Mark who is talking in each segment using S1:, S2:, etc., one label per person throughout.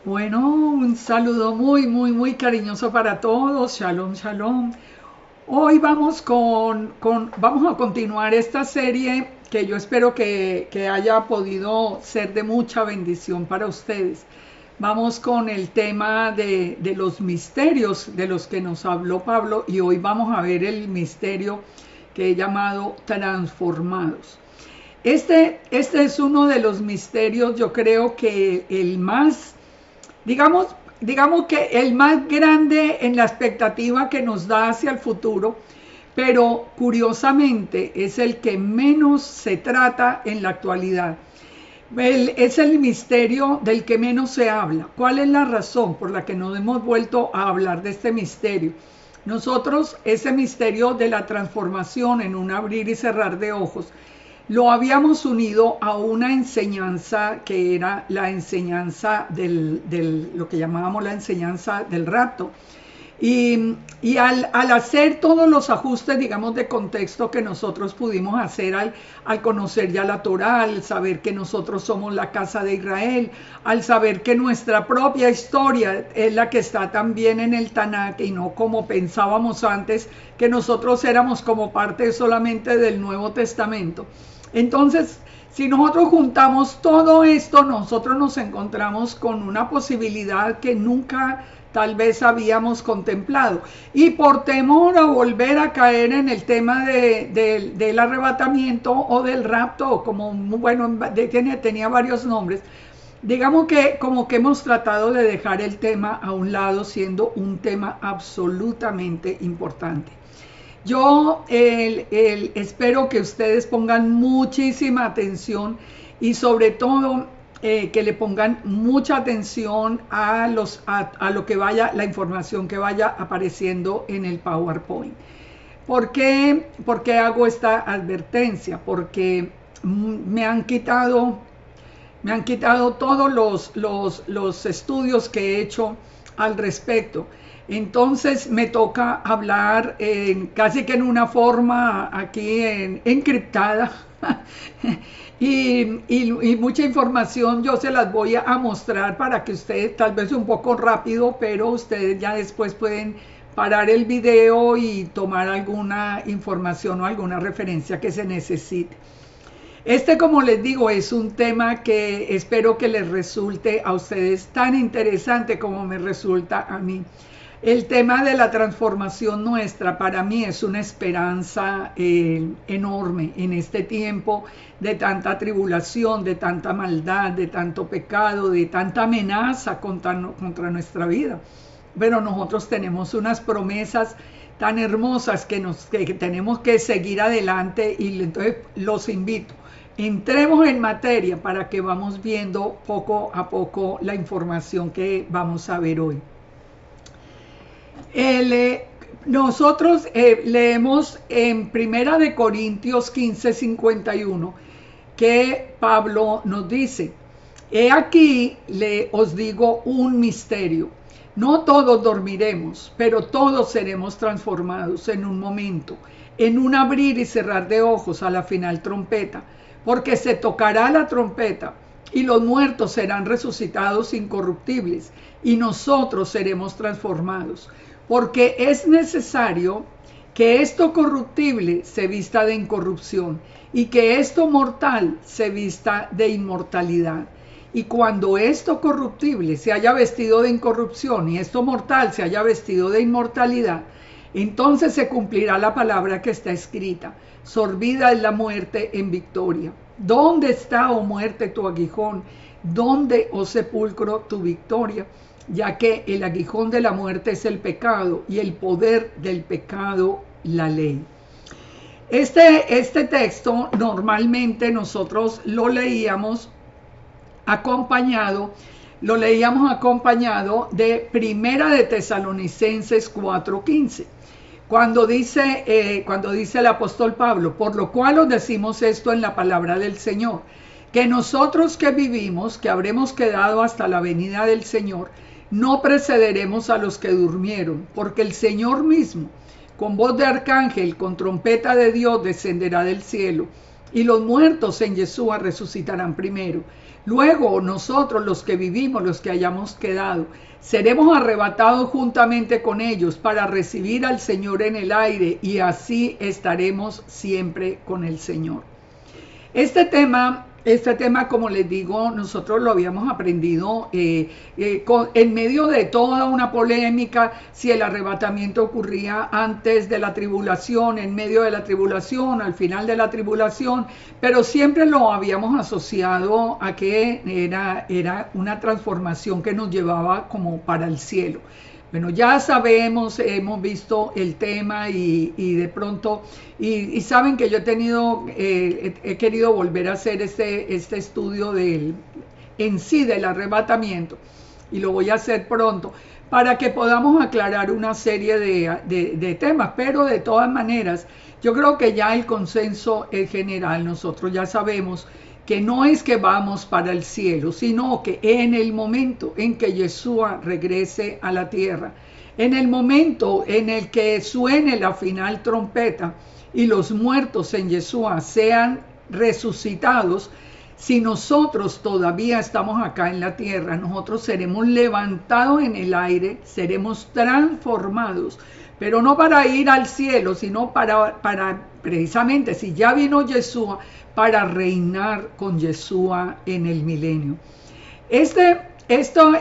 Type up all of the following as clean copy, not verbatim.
S1: Bueno, un saludo muy cariñoso para todos. Shalom, shalom. Hoy vamos a continuar esta serie que yo espero que haya podido ser de mucha bendición para ustedes. Vamos con el tema de los misterios de los que nos habló Pablo y hoy vamos a ver el misterio que he llamado transformados. Este es uno de los misterios, yo creo que el más, digamos, digamos que el más grande en la expectativa que nos da hacia el futuro, pero curiosamente es el que menos se trata en la actualidad. Es el misterio del que menos se habla. ¿Cuál es la razón por la que no hemos vuelto a hablar de este misterio? Nosotros, ese misterio de la transformación en un abrir y cerrar de ojos, lo habíamos unido a una enseñanza que era la enseñanza lo que llamábamos la enseñanza del rapto. Y al hacer todos los ajustes, digamos, de contexto que nosotros pudimos hacer al conocer ya la Torá, al saber que nosotros somos la casa de Israel, al saber que nuestra propia historia es la que está también en el Tanakh y no como pensábamos antes, que nosotros éramos como parte solamente del Nuevo Testamento. Entonces, si nosotros juntamos todo esto, nosotros nos encontramos con una posibilidad que nunca tal vez habíamos contemplado. Y por temor a volver a caer en el tema del arrebatamiento o del rapto, como, bueno, tenía varios nombres, digamos que como que hemos tratado de dejar el tema a un lado, siendo un tema absolutamente importante. Yo espero que ustedes pongan muchísima atención y sobre todo que le pongan mucha atención a lo que vaya, la información que vaya apareciendo en el PowerPoint. ¿Por qué hago esta advertencia? Porque me han quitado todos los estudios que he hecho al respecto. Entonces me toca hablar casi que en una forma aquí encriptada y mucha información yo se las voy a mostrar para que ustedes, tal vez un poco rápido, pero ustedes ya después pueden parar el video y tomar alguna información o alguna referencia que se necesite. Como les digo, es un tema que espero que les resulte a ustedes tan interesante como me resulta a mí. El tema de la transformación nuestra para mí es una esperanza enorme en este tiempo de tanta tribulación, de tanta maldad, de tanto pecado, de tanta amenaza contra nuestra vida. Pero nosotros tenemos unas promesas tan hermosas que tenemos que seguir adelante y entonces los invito. Entremos en materia para que vamos viendo poco a poco la información que vamos a ver hoy. Nosotros leemos en Primera de Corintios 15:51 que Pablo nos dice: he aquí os digo un misterio. No todos dormiremos, pero todos seremos transformados en un momento, en un abrir y cerrar de ojos a la final trompeta, porque se tocará la trompeta y los muertos serán resucitados incorruptibles y nosotros seremos transformados, porque es necesario que esto corruptible se vista de incorrupción y que esto mortal se vista de inmortalidad. Y cuando esto corruptible se haya vestido de incorrupción y esto mortal se haya vestido de inmortalidad, entonces se cumplirá la palabra que está escrita: sorbida es la muerte en victoria. ¿Dónde está, oh muerte, tu aguijón? ¿Dónde, oh sepulcro, tu victoria? Ya que el aguijón de la muerte es el pecado y el poder del pecado la ley. Este texto normalmente nosotros lo leíamos acompañado de Primera de Tesalonicenses 4:15. Cuando dice el apóstol Pablo: por lo cual os decimos esto en la palabra del Señor, que nosotros que vivimos, que habremos quedado hasta la venida del Señor, no precederemos a los que durmieron, porque el Señor mismo, con voz de arcángel, con trompeta de Dios, descenderá del cielo, y los muertos en Yeshua resucitarán primero. Luego nosotros, los que vivimos, los que hayamos quedado, seremos arrebatados juntamente con ellos para recibir al Señor en el aire, y así estaremos siempre con el Señor. Este tema, como les digo, nosotros lo habíamos aprendido en medio de toda una polémica, si el arrebatamiento ocurría antes de la tribulación, en medio de la tribulación, al final de la tribulación, pero siempre lo habíamos asociado a que era una transformación que nos llevaba como para el cielo. Bueno, ya sabemos, hemos visto el tema y de pronto, y saben que yo he querido volver a hacer este estudio en sí del arrebatamiento, y lo voy a hacer pronto, para que podamos aclarar una serie de temas, pero de todas maneras, yo creo que ya el consenso es general. Nosotros ya sabemos que no es que vamos para el cielo, sino que en el momento en que Yeshua regrese a la tierra, en el momento en el que suene la final trompeta y los muertos en Yeshua sean resucitados, si nosotros todavía estamos acá en la tierra, nosotros seremos levantados en el aire, seremos transformados, pero no para ir al cielo, sino para precisamente, si ya vino Yeshua, para reinar con Yeshua en el milenio. Esto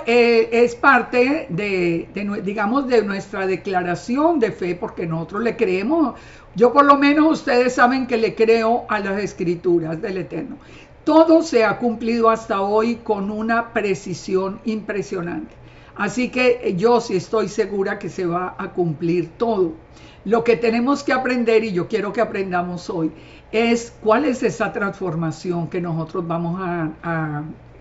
S1: es parte digamos, de nuestra declaración de fe, porque nosotros le creemos. Yo por lo menos, ustedes saben que le creo a las escrituras del Eterno. Todo se ha cumplido hasta hoy con una precisión impresionante. Así que yo sí estoy segura que se va a cumplir todo. Lo que tenemos que aprender, y yo quiero que aprendamos hoy, es cuál es esa transformación que nosotros vamos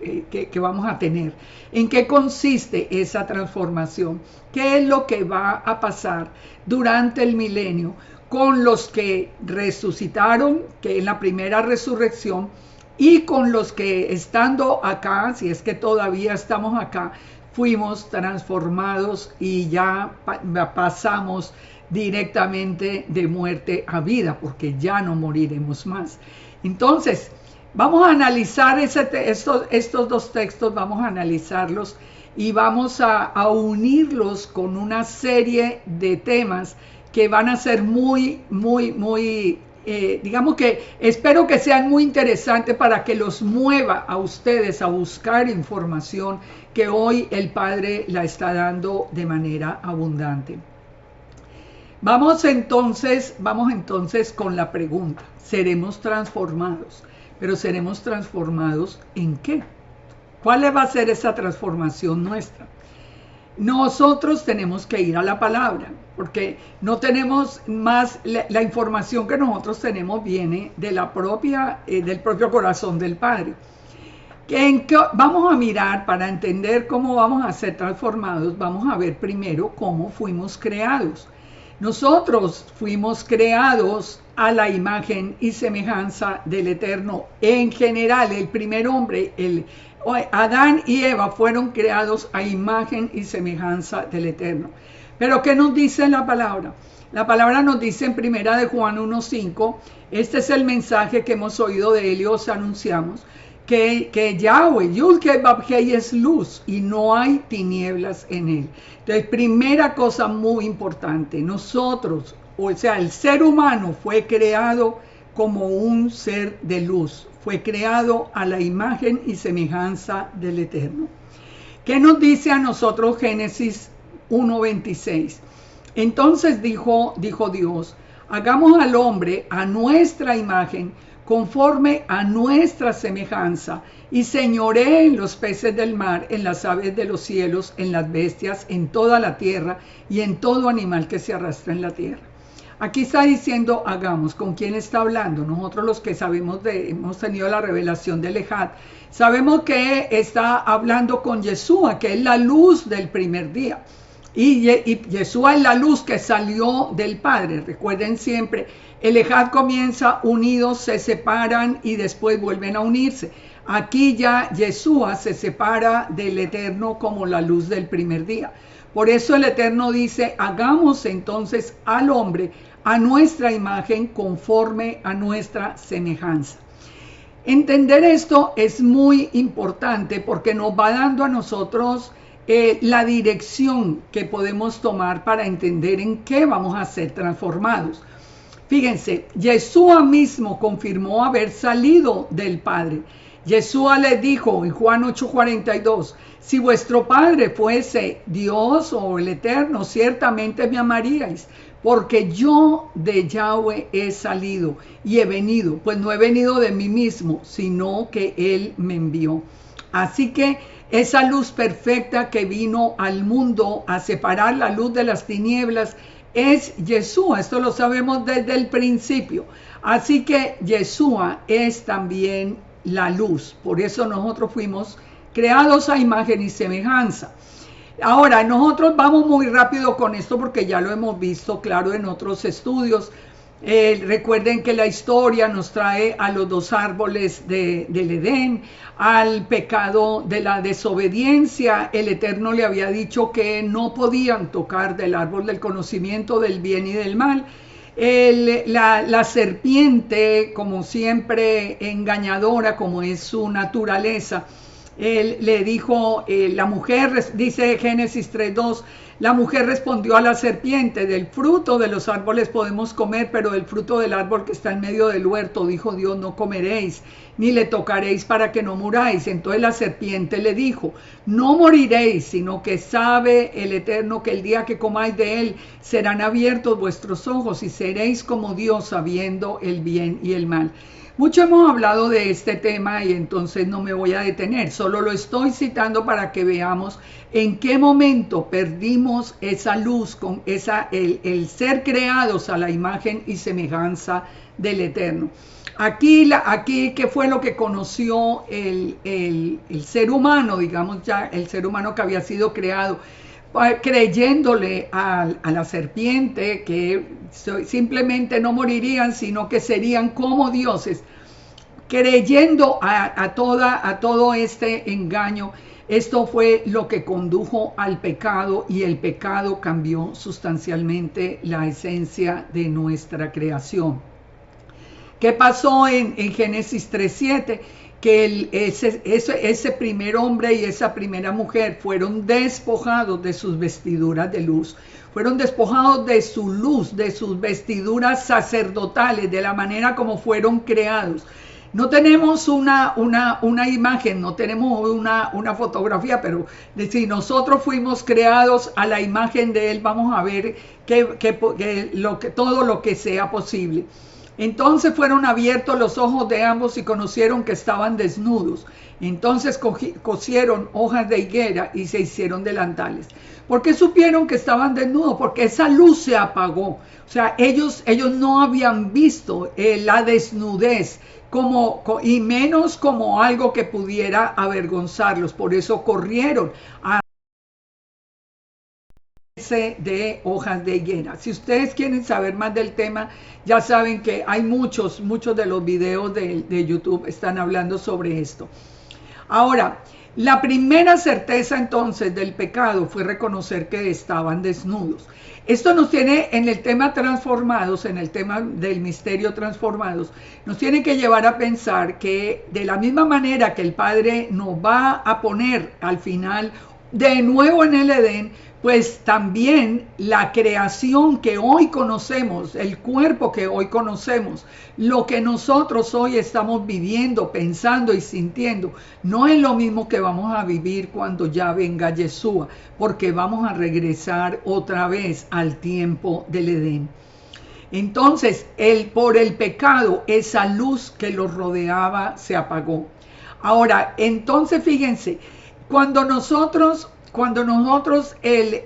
S1: que vamos a tener. ¿En qué consiste esa transformación? ¿Qué es lo que va a pasar durante el milenio con los que resucitaron, que en la primera resurrección, y con los que estando acá, si es que todavía estamos acá, fuimos transformados y ya pasamos directamente de muerte a vida, porque ya no moriremos más? Entonces, vamos a analizar estos dos textos, vamos a analizarlos y vamos a unirlos con una serie de temas que van a ser muy, digamos que espero que sean muy interesantes para que los mueva a ustedes a buscar información que hoy el Padre la está dando de manera abundante. Vamos entonces con la pregunta: ¿seremos transformados? Pero ¿seremos transformados en qué? ¿Cuál va a ser esa transformación nuestra? Nosotros tenemos que ir a la palabra, porque no tenemos más, la información que nosotros tenemos viene de del propio corazón del Padre. Vamos a mirar, para entender cómo vamos a ser transformados, vamos a ver primero cómo fuimos creados. Nosotros fuimos creados a la imagen y semejanza del Eterno. En general, el primer hombre, Adán y Eva, fueron creados a imagen y semejanza del Eterno. Pero ¿qué nos dice la palabra? La palabra nos dice en 1 Juan 1:5, este es el mensaje que hemos oído de él y os anunciamos, que Yahweh, Yud-Heh-Vav-Heh, es luz y no hay tinieblas en él. Entonces, primera cosa muy importante, nosotros, o sea, el ser humano fue creado como un ser de luz, fue creado a la imagen y semejanza del Eterno. ¿Qué nos dice a nosotros Génesis 1:26? Entonces dijo Dios: hagamos al hombre a nuestra imagen, conforme a nuestra semejanza, y señoree en los peces del mar, en las aves de los cielos, en las bestias, en toda la tierra y en todo animal que se arrastra en la tierra. Aquí está diciendo hagamos. ¿Con quién está hablando? Nosotros, los que hemos tenido la revelación del Ejad, sabemos que está hablando con Yeshua, que es la luz del primer día. Y Yeshua es la luz que salió del Padre. Recuerden siempre, el Ejad comienza unidos, se separan y después vuelven a unirse. Aquí ya Yeshua se separa del Eterno como la luz del primer día. Por eso el Eterno dice: hagamos entonces al hombre a nuestra imagen conforme a nuestra semejanza. Entender esto es muy importante porque nos va dando a nosotros la dirección que podemos tomar para entender en qué vamos a ser transformados. Fíjense, Yeshua mismo confirmó haber salido del Padre. Yeshua le dijo en Juan 8:42, si vuestro Padre fuese Dios o el Eterno, ciertamente me amaríais, porque yo de Yahweh he salido y he venido, pues no he venido de mí mismo, sino que Él me envió. Así que esa luz perfecta que vino al mundo a separar la luz de las tinieblas es Yeshua. Esto lo sabemos desde el principio. Así que Yeshua es también la luz. Por eso nosotros fuimos creados a imagen y semejanza. Ahora, nosotros vamos muy rápido con esto porque ya lo hemos visto, claro, en otros estudios. Recuerden que la historia nos trae a los dos árboles del Edén, al pecado de la desobediencia. El Eterno le había dicho que no podían tocar del árbol del conocimiento del bien y del mal. La serpiente, como siempre engañadora, como es su naturaleza, él le dijo, la mujer, dice Génesis 3:2, la mujer respondió a la serpiente, del fruto de los árboles podemos comer, pero del fruto del árbol que está en medio del huerto, dijo Dios, no comeréis, ni le tocaréis para que no muráis. Entonces la serpiente le dijo, no moriréis, sino que sabe el Eterno que el día que comáis de él serán abiertos vuestros ojos y seréis como Dios sabiendo el bien y el mal. Mucho hemos hablado de este tema y entonces no me voy a detener, solo lo estoy citando para que veamos en qué momento perdimos esa luz, con el ser creados a la imagen y semejanza del Eterno. Aquí ¿qué fue lo que conoció el ser humano, digamos ya, el ser humano que había sido creado? Creyéndole a la serpiente que simplemente no morirían, sino que serían como dioses, creyendo a todo este engaño. Esto fue lo que condujo al pecado y el pecado cambió sustancialmente la esencia de nuestra creación. ¿Qué pasó en Génesis 3:7? Que ese primer hombre y esa primera mujer fueron despojados de sus vestiduras de luz, fueron despojados de su luz, de sus vestiduras sacerdotales, de la manera como fueron creados. No tenemos una imagen, no tenemos una fotografía, pero si nosotros fuimos creados a la imagen de Él, vamos a ver todo lo que sea posible. Entonces fueron abiertos los ojos de ambos y conocieron que estaban desnudos. Entonces cosieron hojas de higuera y se hicieron delantales. ¿Por qué supieron que estaban desnudos? Porque esa luz se apagó. O sea, ellos no habían visto la desnudez y menos como algo que pudiera avergonzarlos. Por eso corrieron a de hojas de higuera. Si ustedes quieren saber más del tema, ya saben que hay muchos de los videos de YouTube están hablando sobre esto. Ahora, la primera certeza entonces del pecado fue reconocer que estaban desnudos. Esto nos tiene en el tema transformados, en el tema del misterio transformados, nos tiene que llevar a pensar que de la misma manera que el Padre nos va a poner al final de nuevo en el Edén, pues también la creación que hoy conocemos, el cuerpo que hoy conocemos, lo que nosotros hoy estamos viviendo, pensando y sintiendo, no es lo mismo que vamos a vivir cuando ya venga Yeshua, porque vamos a regresar otra vez al tiempo del Edén. Entonces, por el pecado, esa luz que los rodeaba se apagó. Ahora, entonces fíjense, cuando nosotros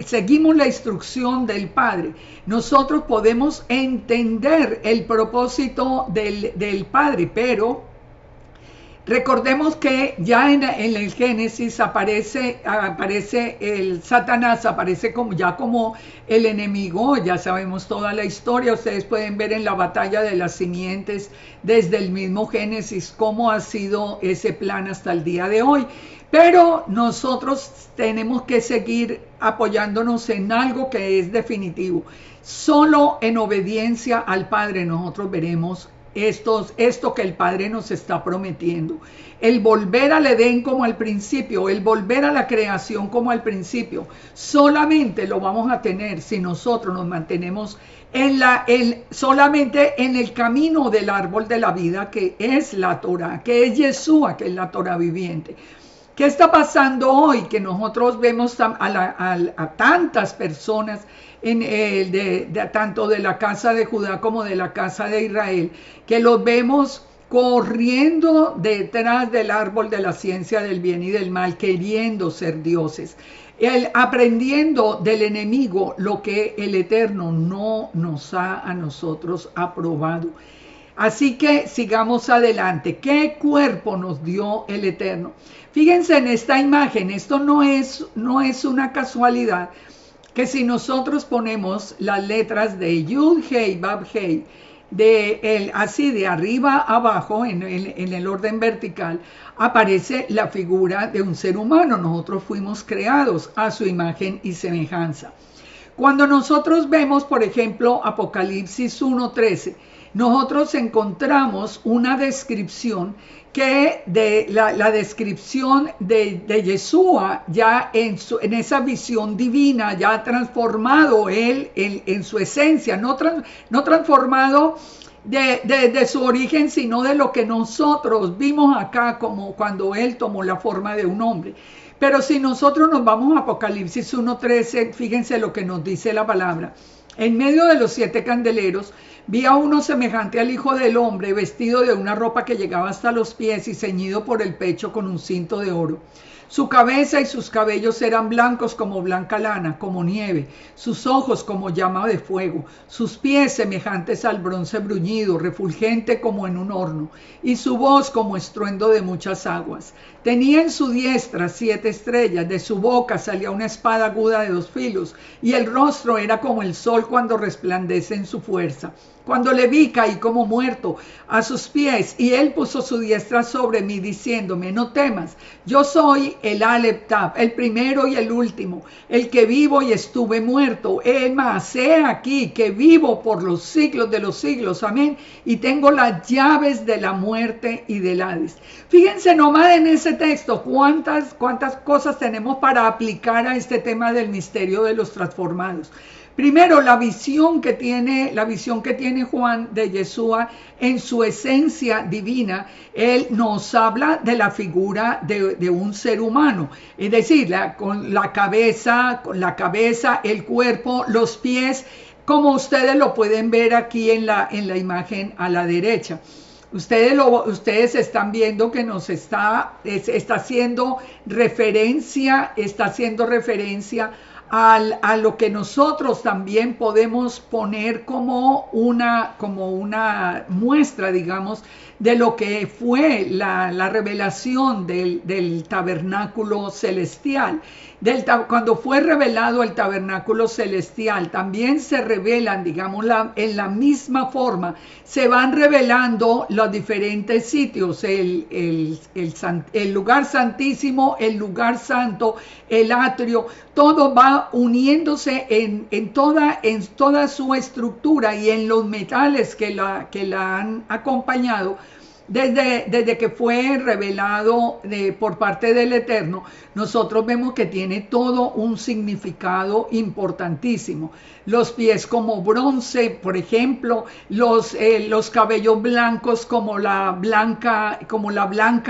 S1: seguimos la instrucción del Padre, nosotros podemos entender el propósito del Padre, pero Recordemos que ya en el Génesis aparece el Satanás, aparece como el enemigo. Ya sabemos toda la historia. Ustedes pueden ver en la batalla de las simientes desde el mismo Génesis cómo ha sido ese plan hasta el día de hoy. Pero nosotros tenemos que seguir apoyándonos en algo que es definitivo. Solo en obediencia al Padre nosotros veremos esto que el Padre nos está prometiendo. El volver al Edén como al principio, el volver a la creación como al principio, solamente lo vamos a tener si nosotros nos mantenemos solamente en el camino del árbol de la vida, que es la Torah, que es Yeshua, que es la Torah viviente. ¿Qué está pasando hoy? Que nosotros vemos a tantas personas tanto de la casa de Judá como de la casa de Israel, que los vemos corriendo detrás del árbol de la ciencia del bien y del mal, queriendo ser dioses, aprendiendo del enemigo lo que el Eterno no nos ha a nosotros aprobado. Así que sigamos adelante. ¿Qué cuerpo nos dio el Eterno? Fíjense en esta imagen, esto no es una casualidad, que si nosotros ponemos las letras de Yud, Hei, Bab, Hei, así de arriba a abajo, en el orden vertical, aparece la figura de un ser humano. Nosotros fuimos creados a su imagen y semejanza. Cuando nosotros vemos, por ejemplo, Apocalipsis 1:13, nosotros encontramos una descripción que de la descripción de Yeshua, ya en esa visión divina, ya ha transformado él en su esencia, no transformado de su origen, sino de lo que nosotros vimos acá, como cuando él tomó la forma de un hombre. Pero si nosotros nos vamos a Apocalipsis 1:13, fíjense lo que nos dice la palabra. En medio de los 7 candeleros vi a uno semejante al Hijo del Hombre, vestido de una ropa que llegaba hasta los pies y ceñido por el pecho con un cinto de oro. Su cabeza y sus cabellos eran blancos como blanca lana, como nieve, sus ojos como llama de fuego, sus pies semejantes al bronce bruñido, refulgente como en un horno, y su voz como estruendo de muchas aguas. Tenía en su diestra 7 estrellas, de su boca salía una espada aguda de 2 filos, y el rostro era como el sol cuando resplandece en su fuerza. Cuando le vi, caí como muerto a sus pies, y él puso su diestra sobre mí, diciéndome: no temas, yo soy el Aleph Tab, el primero y el último, el que vivo y estuve muerto. Mas he aquí que vivo por los siglos de los siglos, amén, y tengo las llaves de la muerte y del Hades. Fíjense nomás en ese texto cuántas cosas tenemos para aplicar a este tema del misterio de los transformados. Primero, la visión que tiene Juan de Yeshua en su esencia divina. Él nos habla de la figura de un ser humano, es decir, con la cabeza, el cuerpo, los pies, como ustedes lo pueden ver aquí en la imagen a la derecha. Ustedes están viendo que nos está haciendo referencia a lo que nosotros también podemos poner como una muestra, digamos, de lo que fue la revelación del tabernáculo celestial. Cuando fue revelado el tabernáculo celestial, también se revelan, digamos, en la misma forma, se van revelando los diferentes sitios, el lugar santísimo, el lugar santo, el atrio, todo va uniéndose en toda su estructura y en los metales que la han acompañado. Desde que fue revelado por parte del Eterno, nosotros vemos que tiene todo un significado importantísimo. Los pies como bronce, por ejemplo, los cabellos blancos como la blanca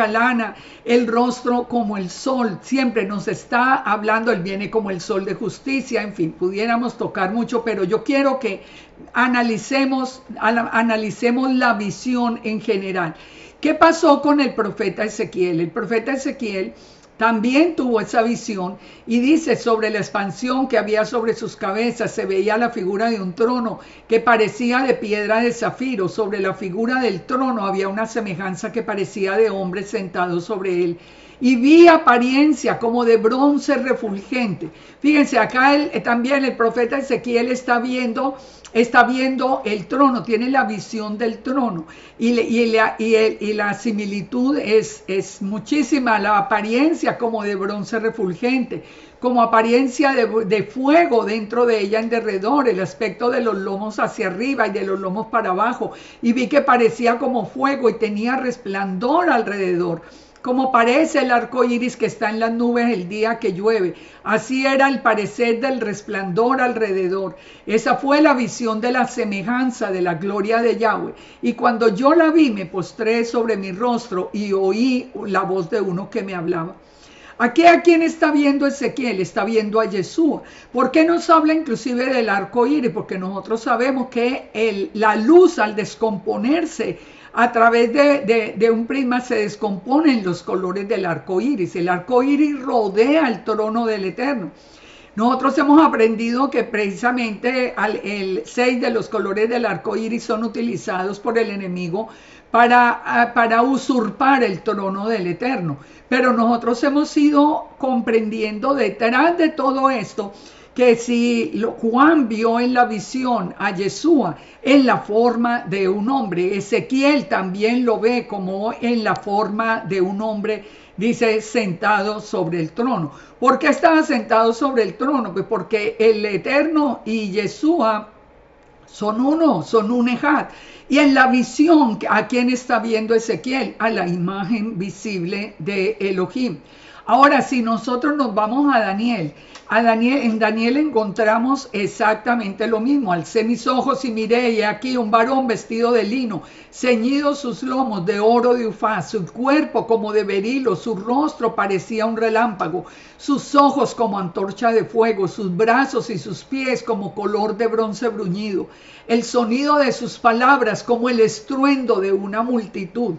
S1: lana, el rostro como el sol. Siempre nos está hablando, él viene como el sol de justicia. En fin, pudiéramos tocar mucho, pero yo quiero que analicemos la visión en general. ¿Qué pasó con el profeta Ezequiel? El profeta Ezequiel también tuvo esa visión y dice sobre la expansión que había sobre sus cabezas, se veía la figura de un trono que parecía de piedra de zafiro. Sobre la figura del trono había una semejanza que parecía de hombres sentados sobre él. Y vi apariencia como de bronce refulgente. Fíjense, acá también el profeta Ezequiel está viendo el trono, tiene la visión del trono. Y la similitud es muchísima, la apariencia como de bronce refulgente, como apariencia de fuego dentro de ella en derredor, el aspecto de los lomos hacia arriba y de los lomos para abajo. Y vi que parecía como fuego y tenía resplandor alrededor, como parece el arco iris que está en las nubes el día que llueve. Así era el parecer del resplandor alrededor. Esa fue la visión de la semejanza de la gloria de Yahweh. Y cuando yo la vi, me postré sobre mi rostro y oí la voz de uno que me hablaba. Aquí, ¿a quién está viendo Ezequiel? Está viendo a Yeshua. ¿Por qué nos habla inclusive del arco iris? Porque nosotros sabemos que la luz, al descomponerse a través de un prisma, se descomponen los colores del arco iris. El arco iris rodea el trono del Eterno. Nosotros hemos aprendido que precisamente el 6 de los colores del arco iris son utilizados por el enemigo para usurpar el trono del Eterno. Pero nosotros hemos ido comprendiendo detrás de todo esto que si Juan vio en la visión a Yeshua en la forma de un hombre, Ezequiel también lo ve como en la forma de un hombre, dice, sentado sobre el trono. ¿Por qué estaba sentado sobre el trono? Pues porque el Eterno y Yeshua son uno, son un ejad. Y en la visión, ¿a quién está viendo Ezequiel? A la imagen visible de Elohim. Ahora, si nosotros nos vamos a Daniel, en Daniel encontramos exactamente lo mismo. Alcé mis ojos y miré, y aquí un varón vestido de lino, ceñidos sus lomos de oro de Ufaz, su cuerpo como de berilo, su rostro parecía un relámpago, sus ojos como antorcha de fuego, sus brazos y sus pies como color de bronce bruñido, el sonido de sus palabras como el estruendo de una multitud.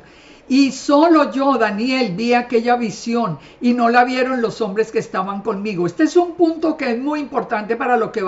S1: Y solo yo, Daniel, vi aquella visión y no la vieron los hombres que estaban conmigo. Este es un punto que es muy importante para lo que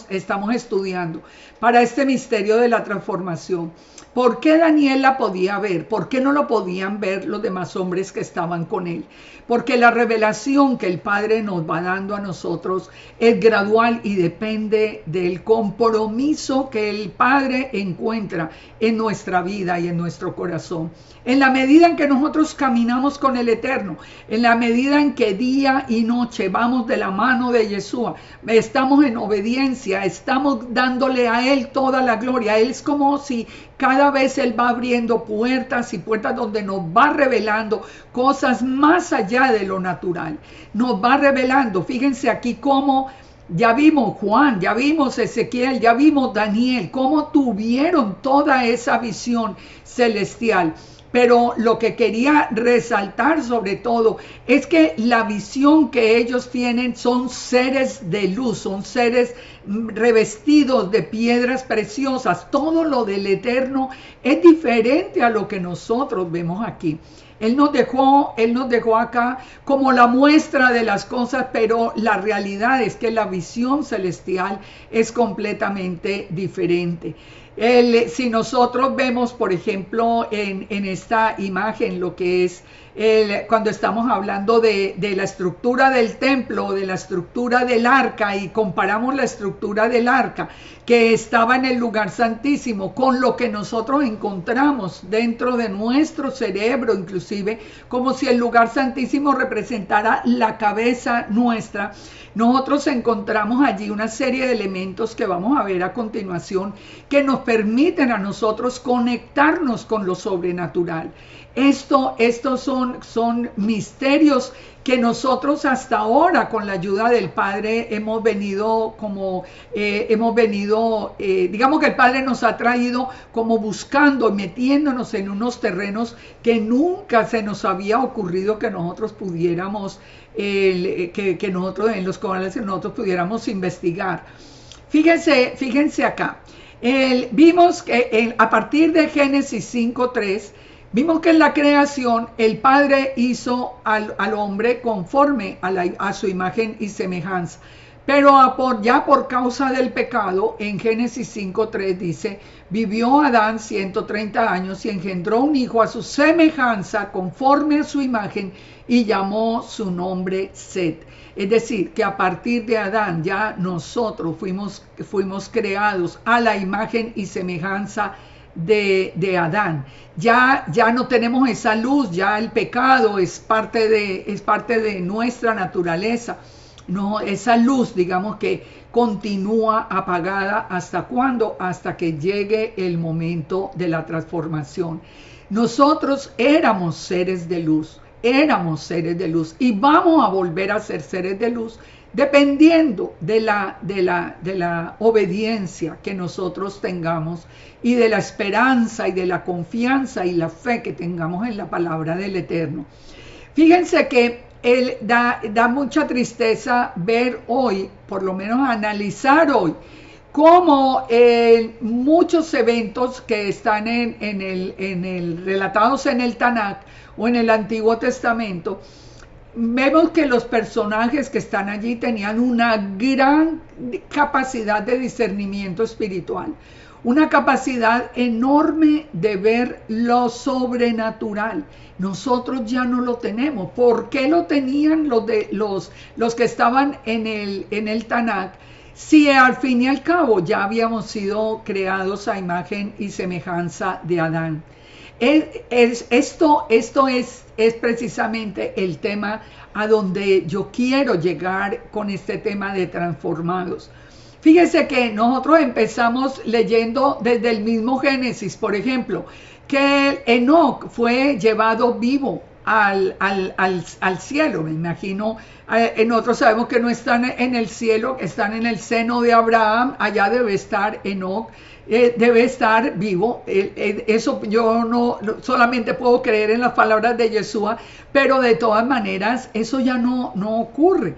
S1: estamos estudiando, para este misterio de la transformación. ¿Por qué Daniel la podía ver? ¿Por qué no lo podían ver los demás hombres que estaban con él? Porque la revelación que el Padre nos va dando a nosotros es gradual y depende del compromiso que el Padre encuentra en nuestra vida y en nuestro corazón. En la medida en que nosotros caminamos con el Eterno, en la medida en que día y noche vamos de la mano de Yeshua, estamos en obediencia, estamos dándole a Él toda la gloria. Él es como si cada vez Él va abriendo puertas y puertas donde nos va revelando cosas más allá de lo natural. Nos va revelando, fíjense aquí cómo ya vimos Juan, ya vimos Ezequiel, ya vimos Daniel, cómo tuvieron toda esa visión celestial. Pero lo que quería resaltar sobre todo es que la visión que ellos tienen son seres de luz, son seres revestidos de piedras preciosas. Todo lo del Eterno es diferente a lo que nosotros vemos aquí. Él nos dejó acá como la muestra de las cosas, pero la realidad es que la visión celestial es completamente diferente. Si nosotros vemos, por ejemplo, en esta imagen lo que es cuando estamos hablando de la estructura del templo, de la estructura del arca, y comparamos la estructura del arca que estaba en el lugar santísimo con lo que nosotros encontramos dentro de nuestro cerebro, inclusive como si el lugar santísimo representara la cabeza nuestra. Nosotros encontramos allí una serie de elementos que vamos a ver a continuación que nos permiten a nosotros conectarnos con lo sobrenatural. Estos son misterios que nosotros hasta ahora, con la ayuda del Padre, hemos venido, digamos que el Padre nos ha traído como buscando, metiéndonos en unos terrenos que nunca se nos había ocurrido que nosotros pudiéramos, en los cuales nosotros pudiéramos investigar. Fíjense acá. Vimos que a partir de Génesis 5:3, Vimos que en la creación el Padre hizo al hombre conforme a su imagen y semejanza. Pero ya por causa del pecado, en Génesis 5:3 dice, vivió Adán 130 años y engendró un hijo a su semejanza, conforme a su imagen, y llamó su nombre Set. Es decir, que a partir de Adán ya nosotros fuimos creados a la imagen y semejanza de Adán. Ya no tenemos esa luz, ya el pecado es parte de nuestra naturaleza. No, esa luz, digamos que continúa apagada. ¿Hasta cuándo? Hasta que llegue el momento de la transformación. Nosotros éramos seres de luz y vamos a volver a ser seres de luz dependiendo de la obediencia que nosotros tengamos y de la esperanza y de la confianza y la fe que tengamos en la palabra del Eterno. Fíjense que da mucha tristeza ver hoy, por lo menos analizar hoy, cómo muchos eventos que están relatados en el Tanakh o en el Antiguo Testamento, vemos que los personajes que están allí tenían una gran capacidad de discernimiento espiritual, una capacidad enorme de ver lo sobrenatural. Nosotros ya no lo tenemos. ¿Por qué lo tenían los que estaban en el Tanakh? Si al fin y al cabo ya habíamos sido creados a imagen y semejanza de Adán. Esto es precisamente el tema a donde yo quiero llegar con este tema de transformados. Fíjese que nosotros empezamos leyendo desde el mismo Génesis, por ejemplo, que Enoc fue llevado vivo al cielo. Me imagino, nosotros sabemos que no están en el cielo, están en el seno de Abraham. Allá debe estar Enoc, debe estar vivo. Eso yo no solamente puedo creer en las palabras de Yeshua, pero de todas maneras eso ya no ocurre.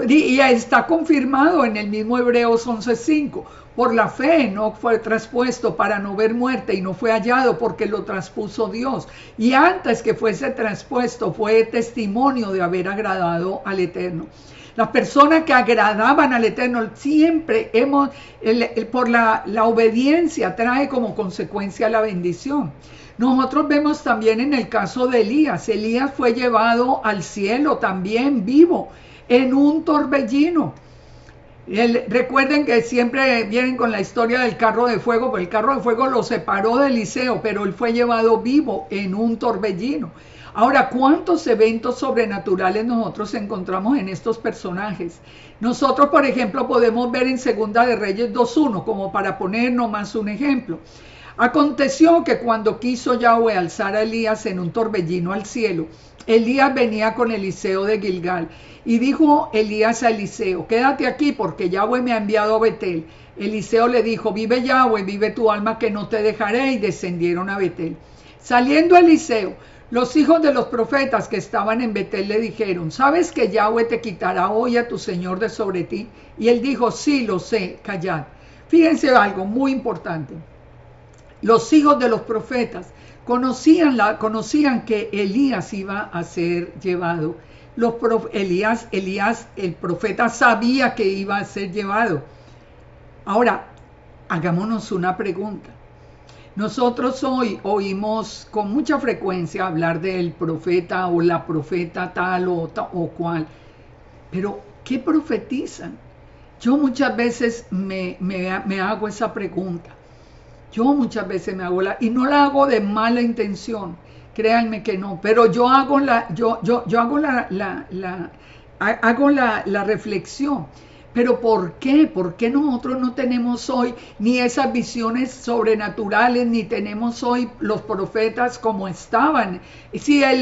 S1: Y está confirmado en el mismo Hebreos 11:5. Por la fe Enoc fue traspuesto para no ver muerte y no fue hallado porque lo traspuso Dios. Y antes que fuese traspuesto fue testimonio de haber agradado al Eterno. Las personas que agradaban al Eterno siempre por la obediencia trae como consecuencia la bendición. Nosotros vemos también en el caso de Elías. Elías fue llevado al cielo también vivo en un torbellino. Recuerden que siempre vienen con la historia del carro de fuego, porque el carro de fuego lo separó de Eliseo, pero él fue llevado vivo en un torbellino. Ahora, ¿cuántos eventos sobrenaturales nosotros encontramos en estos personajes? Nosotros, por ejemplo, podemos ver en Segunda de Reyes 2:1, como para poner nomás un ejemplo. Aconteció que cuando quiso Yahweh alzar a Elías en un torbellino al cielo, Elías venía con Eliseo de Gilgal. Y dijo Elías a Eliseo, quédate aquí porque Yahweh me ha enviado a Betel. Eliseo le dijo, vive Yahweh, vive tu alma que no te dejaré. Y descendieron a Betel. Saliendo Eliseo, los hijos de los profetas que estaban en Betel le dijeron, ¿sabes que Yahweh te quitará hoy a tu señor de sobre ti? Y él dijo, sí, lo sé, callad. Fíjense algo muy importante. Los hijos de los profetas conocían que Elías iba a ser llevado. Elías, el profeta, sabía que iba a ser llevado. Ahora, hagámonos una pregunta. Nosotros hoy oímos con mucha frecuencia hablar del profeta o la profeta tal o cual, pero ¿qué profetizan? Yo muchas veces me hago esa pregunta. Yo muchas veces me hago y no la hago de mala intención, créanme que no, pero yo hago la reflexión. ¿Pero por qué? ¿Por qué nosotros no tenemos hoy ni esas visiones sobrenaturales, ni tenemos hoy los profetas como estaban? Si la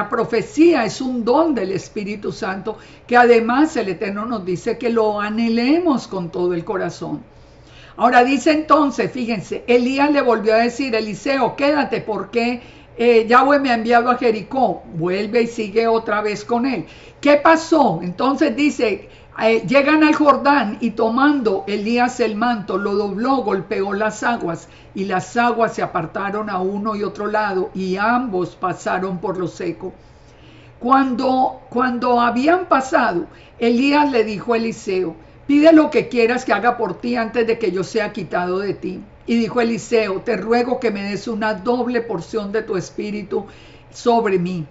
S1: profecía es un don del Espíritu Santo, que además el Eterno nos dice que lo anhelemos con todo el corazón. Ahora dice entonces, fíjense, Elías le volvió a decir, Eliseo, quédate porque Yahweh me ha enviado a Jericó. Vuelve y sigue otra vez con él. ¿Qué pasó? Entonces dice, llegan al Jordán y tomando Elías el manto, lo dobló, golpeó las aguas y las aguas se apartaron a uno y otro lado y ambos pasaron por lo seco. Cuando habían pasado, Elías le dijo a Eliseo, pide lo que quieras que haga por ti antes de que yo sea quitado de ti. Y dijo Eliseo, te ruego que me des una doble porción de tu espíritu sobre mí.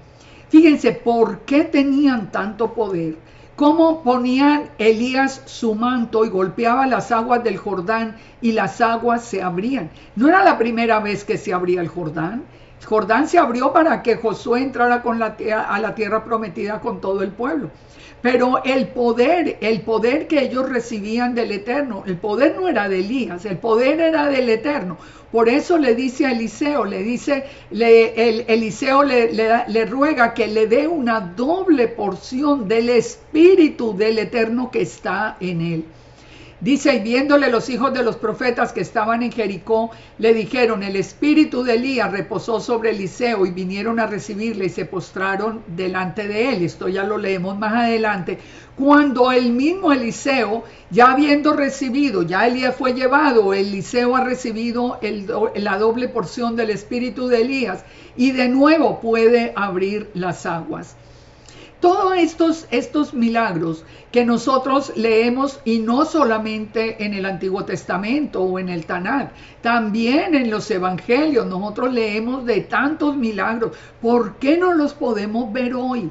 S1: Fíjense, ¿por qué tenían tanto poder? Cómo ponían Elías su manto y golpeaba las aguas del Jordán y las aguas se abrían. No era la primera vez que se abría el Jordán. El Jordán se abrió para que Josué entrara a la tierra prometida con todo el pueblo. Pero el poder que ellos recibían del Eterno, el poder no era de Elías, el poder era del Eterno. Por eso le dice a Eliseo, Eliseo le ruega que le dé una doble porción del espíritu del Eterno que está en él. Dice, y viéndole los hijos de los profetas que estaban en Jericó, le dijeron, el espíritu de Elías reposó sobre Eliseo y vinieron a recibirle y se postraron delante de él. Esto ya lo leemos más adelante. Cuando el mismo Eliseo, ya habiendo recibido, ya Elías fue llevado, Eliseo ha recibido la doble porción del espíritu de Elías y de nuevo puede abrir las aguas. Todos estos milagros que nosotros leemos, y no solamente en el Antiguo Testamento o en el Tanakh, también en los Evangelios, nosotros leemos de tantos milagros. ¿Por qué no los podemos ver hoy?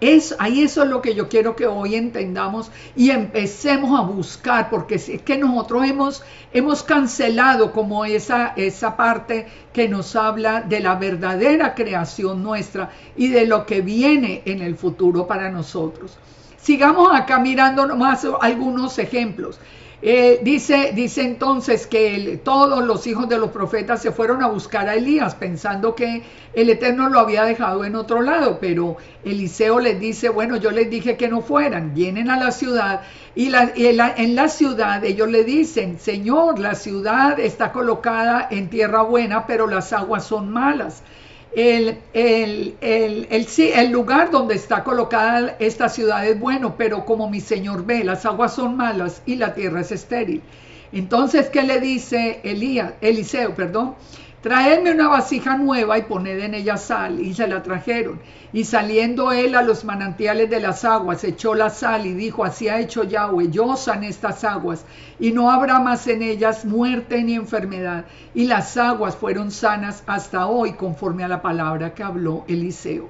S1: Eso es lo que yo quiero que hoy entendamos y empecemos a buscar, porque es que nosotros hemos cancelado como esa parte que nos habla de la verdadera creación nuestra y de lo que viene en el futuro para nosotros. Sigamos acá mirando nomás algunos ejemplos. Dice entonces que todos los hijos de los profetas se fueron a buscar a Elías pensando que el Eterno lo había dejado en otro lado, pero Eliseo les dice, bueno, yo les dije que no fueran, vienen a la ciudad y en la ciudad ellos le dicen, Señor, la ciudad está colocada en tierra buena, pero las aguas son malas. El lugar donde está colocada esta ciudad es bueno, pero como mi señor ve, las aguas son malas y la tierra es estéril. Entonces, ¿qué le dice Eliseo? Traedme una vasija nueva y poned en ella sal. Y se la trajeron. Y saliendo él a los manantiales de las aguas, echó la sal y dijo, así ha hecho Yahweh, yo sané estas aguas, y no habrá más en ellas muerte ni enfermedad. Y las aguas fueron sanas hasta hoy, conforme a la palabra que habló Eliseo.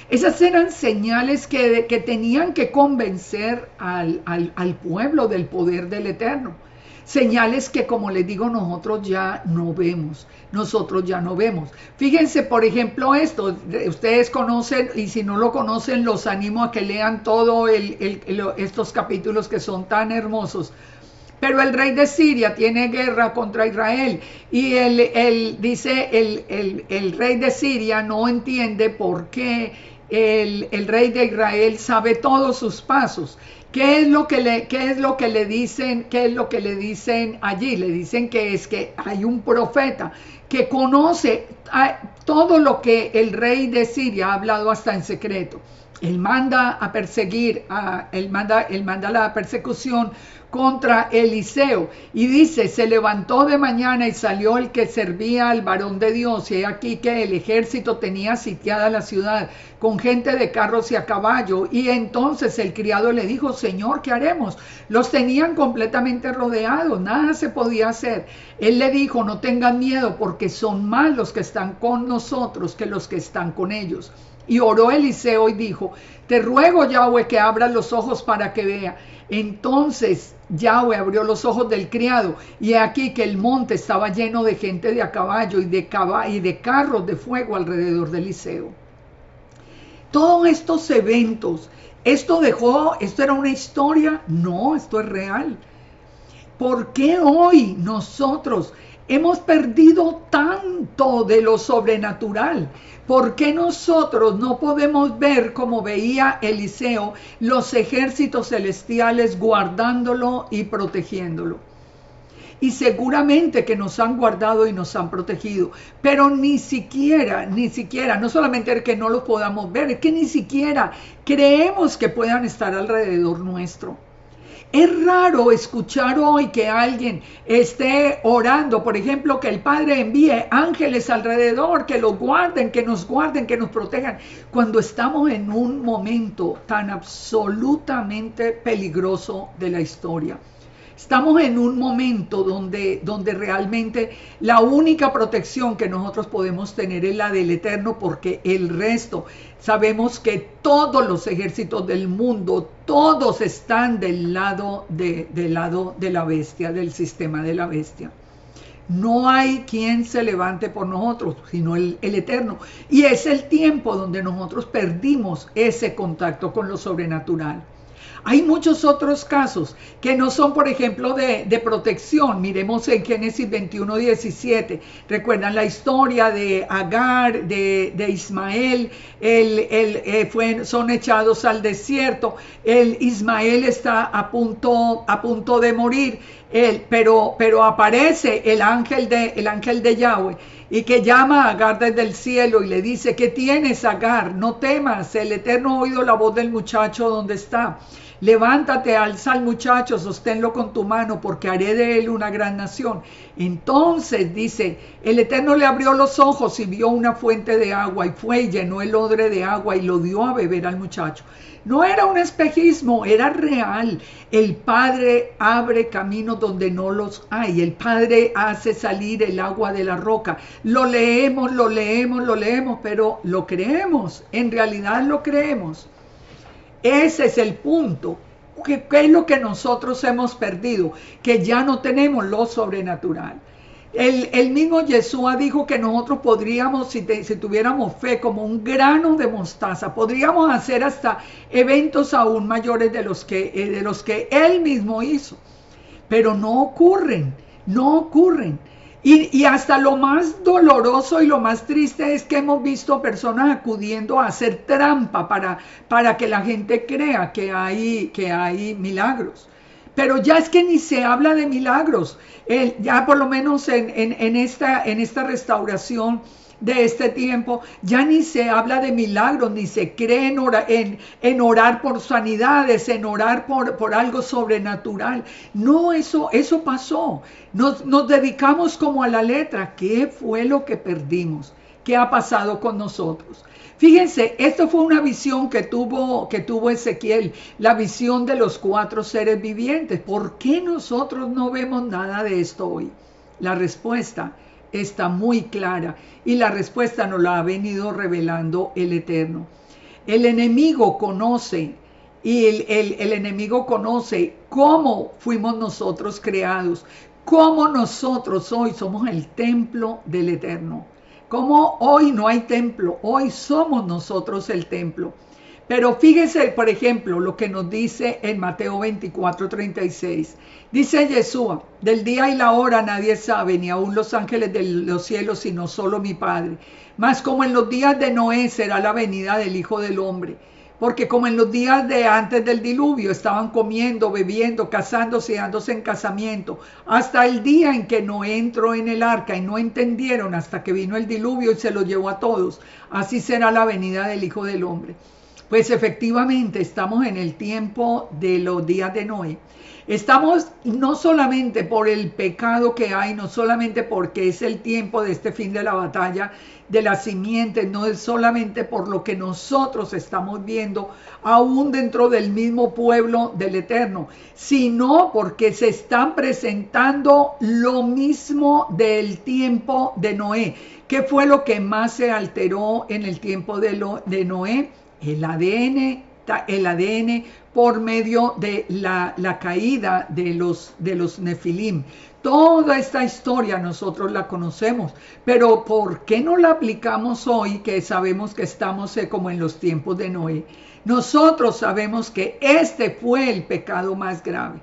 S1: Esas eran señales que tenían que convencer al pueblo del poder del Eterno. Señales que, como les digo, nosotros ya no vemos. Fíjense, por ejemplo, esto. Ustedes conocen, y si no lo conocen, los animo a que lean todos estos capítulos que son tan hermosos. Pero el rey de Siria tiene guerra contra Israel y el rey de Siria no entiende por qué el rey de Israel sabe todos sus pasos. ¿Qué es lo que le dicen allí? Le dicen que es que hay un profeta que conoce todo lo que el rey de Siria ha hablado hasta en secreto. Él manda a perseguir, él manda la persecución contra Eliseo y dice, se levantó de mañana y salió el que servía al varón de Dios, y he aquí que el ejército tenía sitiada la ciudad con gente de carros y a caballo, y entonces el criado le dijo, Señor, ¿qué haremos? Los tenían completamente rodeados, nada se podía hacer. Él le dijo, no tengan miedo, porque son más los que están con nosotros que los que están con ellos. Y oró Eliseo y dijo, te ruego, Yahweh, que abras los ojos para que vea. Entonces Yahweh abrió los ojos del criado, y aquí que el monte estaba lleno de gente de a caballo y de carros de fuego alrededor de Eliseo. Todos estos eventos, ¿esto era una historia? No, esto es real. ¿Por qué hoy nosotros hemos perdido tanto de lo sobrenatural? ¿Por qué nosotros no podemos ver, como veía Eliseo, los ejércitos celestiales guardándolo y protegiéndolo? y seguramente que nos han guardado y nos han protegido, pero ni siquiera, no solamente que no los podamos ver, es que ni siquiera creemos que puedan estar alrededor nuestro. Es raro escuchar hoy que alguien esté orando, por ejemplo, que el Padre envíe ángeles alrededor, que los guarden, que nos protejan, cuando estamos en un momento tan absolutamente peligroso de la historia. Estamos en un momento donde realmente la única protección que nosotros podemos tener es la del Eterno, porque el resto, sabemos que todos los ejércitos del mundo, todos están del lado de la bestia, del sistema de la bestia. No hay quien se levante por nosotros, sino el Eterno. Y es el tiempo donde nosotros perdimos ese contacto con lo sobrenatural. Hay muchos otros casos que no son, por ejemplo, de protección. Miremos en Génesis 21:17. Recuerdan la historia de Agar, de Ismael. Son echados al desierto. Ismael está a punto de morir. Pero aparece el ángel de Yahweh y que llama a Agar desde el cielo y le dice: ¿qué tienes, Agar? No temas, el Eterno ha oído la voz del muchacho donde está. Levántate, alza al muchacho, sosténlo con tu mano, porque haré de él una gran nación. Entonces dice, el Eterno le abrió los ojos y vio una fuente de agua, y fue y llenó el odre de agua y lo dio a beber al muchacho. No era un espejismo, era real. El Padre abre caminos donde no los hay. El Padre hace salir el agua de la roca. Lo leemos, pero lo creemos. En realidad lo creemos. Ese es el punto. ¿Qué es lo que nosotros hemos perdido? Que ya no tenemos lo sobrenatural. El mismo Yeshua dijo que nosotros podríamos, si tuviéramos fe como un grano de mostaza, podríamos hacer hasta eventos aún mayores de los que Él mismo hizo. Pero no ocurren. Y hasta lo más doloroso y lo más triste es que hemos visto personas acudiendo a hacer trampa para que la gente crea que hay milagros. Pero ya es que ni se habla de milagros. Ya por lo menos en esta restauración de este tiempo, ya ni se habla de milagros, ni se cree en orar por sanidades, en orar por algo sobrenatural. No, eso pasó. Nos dedicamos como a la letra. ¿Qué fue lo que perdimos? ¿Qué ha pasado con nosotros? Fíjense, esto fue una visión que tuvo Ezequiel, la visión de los 4 seres vivientes. ¿Por qué nosotros no vemos nada de esto hoy? La respuesta está muy clara y la respuesta nos la ha venido revelando el Eterno. El enemigo conoce y el enemigo conoce cómo fuimos nosotros creados, cómo nosotros hoy somos el templo del Eterno. Como hoy no hay templo, hoy somos nosotros el templo. Pero fíjese, por ejemplo, lo que nos dice en Mateo 24:36. Dice Yeshua: del día y la hora nadie sabe, ni aun los ángeles de los cielos, sino solo mi Padre. Mas como en los días de Noé será la venida del Hijo del Hombre. Porque como en los días de antes del diluvio estaban comiendo, bebiendo, casándose y dándose en casamiento, hasta el día en que Noé entró en el arca y no entendieron hasta que vino el diluvio y se los llevó a todos, así será la venida del Hijo del Hombre. Pues efectivamente estamos en el tiempo de los días de Noé. Estamos no solamente por el pecado que hay, no solamente porque es el tiempo de este fin de la batalla de las simientes, no es solamente por lo que nosotros estamos viendo aún dentro del mismo pueblo del Eterno, sino porque se están presentando lo mismo del tiempo de Noé. ¿Qué fue lo que más se alteró en el tiempo de Noé? El ADN por medio de la caída de los Nefilim. Toda esta historia nosotros la conocemos, pero ¿por qué no la aplicamos hoy que sabemos que estamos como en los tiempos de Noé? Nosotros sabemos que este fue el pecado más grave.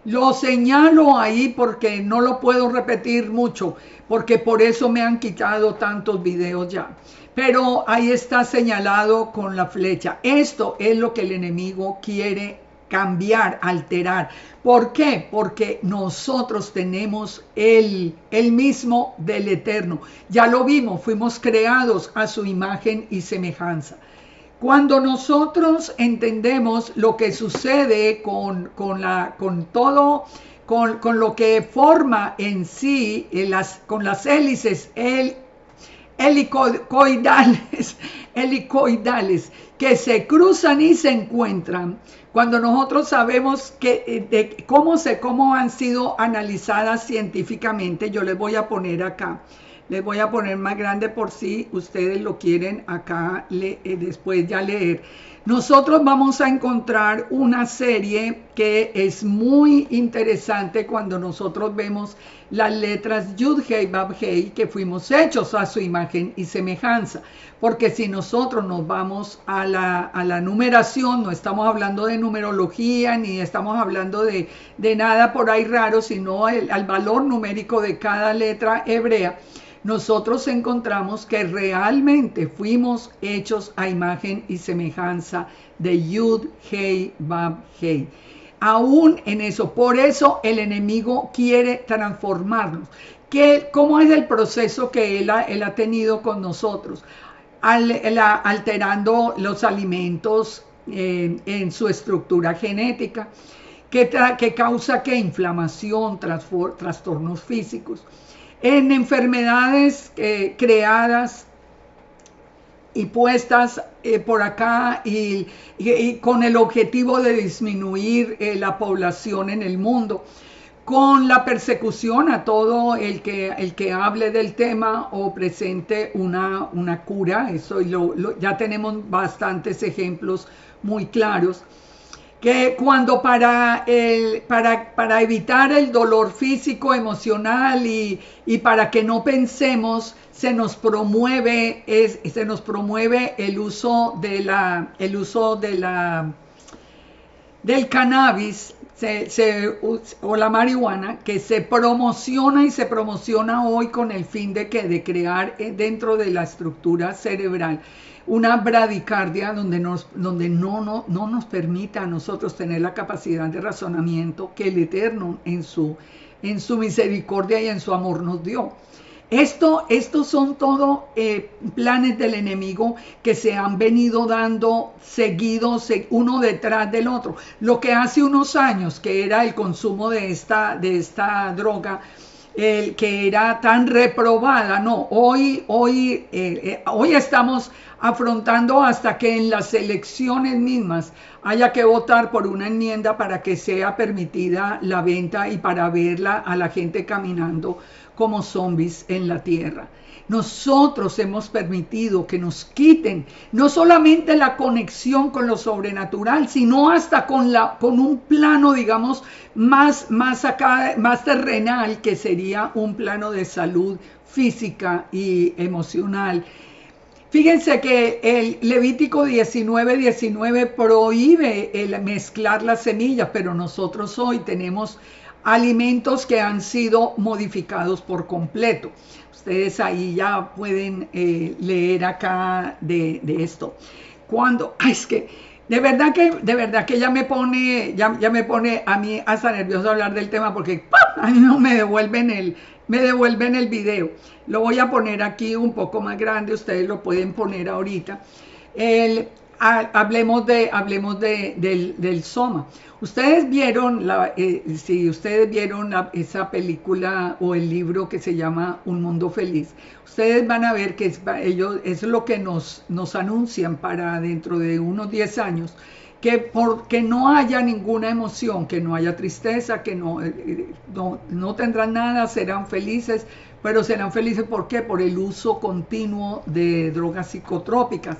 S1: Lo señalo ahí porque no lo puedo repetir mucho, porque por eso me han quitado tantos videos ya. Pero ahí está señalado con la flecha. Esto es lo que el enemigo quiere cambiar, alterar. ¿Por qué? Porque nosotros tenemos el mismo del Eterno. Ya lo vimos, fuimos creados a su imagen y semejanza. Cuando nosotros entendemos lo que sucede con lo que forma en sí, con las hélices, helicoidales, que se cruzan y se encuentran, cuando nosotros sabemos cómo han sido analizadas científicamente, yo les voy a poner acá, les voy a poner más grande por si ustedes lo quieren acá después ya leer. Nosotros vamos a encontrar una serie que es muy interesante cuando nosotros vemos las letras Yud Hei Vav Hei, que fuimos hechos a su imagen y semejanza. Porque si nosotros nos vamos a la numeración, no estamos hablando de numerología ni estamos hablando de nada por ahí raro, sino al valor numérico de cada letra hebrea, nosotros encontramos que realmente fuimos hechos a imagen y semejanza de Yud, Hei, Vav, Hei. Aún en eso, por eso el enemigo quiere transformarnos. ¿Cómo es el proceso que él ha tenido con nosotros? Alterando los alimentos en su estructura genética, que causa inflamación, trastornos físicos. En enfermedades creadas y puestas por acá y con el objetivo de disminuir la población en el mundo, con la persecución a todo el que hable del tema o presente una cura. Eso ya tenemos bastantes ejemplos muy claros. Que cuando para evitar el dolor físico, emocional y para que no pensemos, se nos promueve el uso del cannabis o la marihuana, que se promociona y se promociona hoy con el fin de crear dentro de la estructura cerebral una bradicardia donde no nos permita a nosotros tener la capacidad de razonamiento que el Eterno en su misericordia y en su amor nos dio. Estos son todos planes del enemigo que se han venido dando seguidos uno detrás del otro. Lo que hace unos años, que era el consumo de esta droga, que era tan reprobada, no, hoy estamos afrontando hasta que en las elecciones mismas haya que votar por una enmienda para que sea permitida la venta y para verla a la gente caminando como zombies en la tierra. Nosotros hemos permitido que nos quiten no solamente la conexión con lo sobrenatural, sino hasta con un plano, digamos, más terrenal, que sería un plano de salud física y emocional. Fíjense que el Levítico 19:19 prohíbe el mezclar las semillas, pero nosotros hoy tenemos alimentos que han sido modificados por completo. Ustedes ahí ya pueden leer acá de esto. Es que de verdad que ya me pone a mí hasta nervioso hablar del tema, porque ¡pam!, a mí no me devuelven el video. Lo voy a poner aquí un poco más grande, ustedes lo pueden poner ahorita. Hablemos del soma. Ustedes vieron si ustedes vieron esa película o el libro que se llama Un Mundo Feliz, ustedes van a ver que es lo que nos anuncian para dentro de unos 10 años, que porque no haya ninguna emoción, que no haya tristeza, que no tendrán nada, serán felices. Pero serán felices, ¿por qué? Por el uso continuo de drogas psicotrópicas.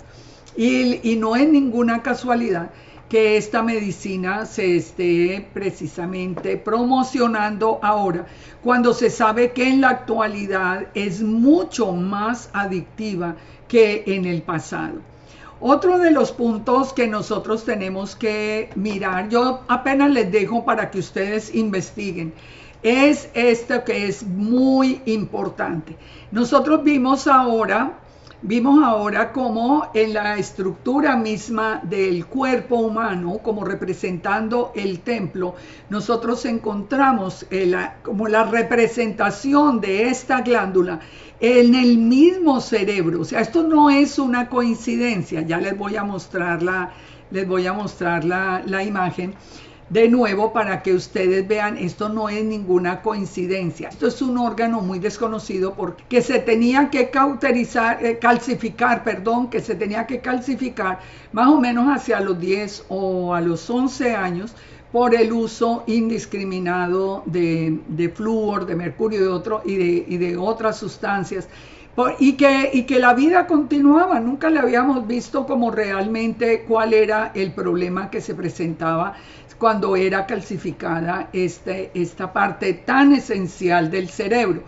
S1: Y no es ninguna casualidad que esta medicina se esté precisamente promocionando ahora, cuando se sabe que en la actualidad es mucho más adictiva que en el pasado. Otro de los puntos que nosotros tenemos que mirar, yo apenas les dejo para que ustedes investiguen, es esto que es muy importante. Nosotros vimos ahora vimos ahora cómo en la estructura misma del cuerpo humano, como representando el templo, nosotros encontramos como la representación de esta glándula en el mismo cerebro. O sea, esto no es una coincidencia. Ya les voy a mostrar la imagen de nuevo para que ustedes vean. Esto no es ninguna coincidencia. Esto es un órgano muy desconocido porque se tenía que calcificar más o menos hacia los 10 o a los 11 años por el uso indiscriminado de flúor, de mercurio y de otras sustancias. Y que la vida continuaba. Nunca le habíamos visto como realmente cuál era el problema que se presentaba cuando era calcificada esta parte tan esencial del cerebro.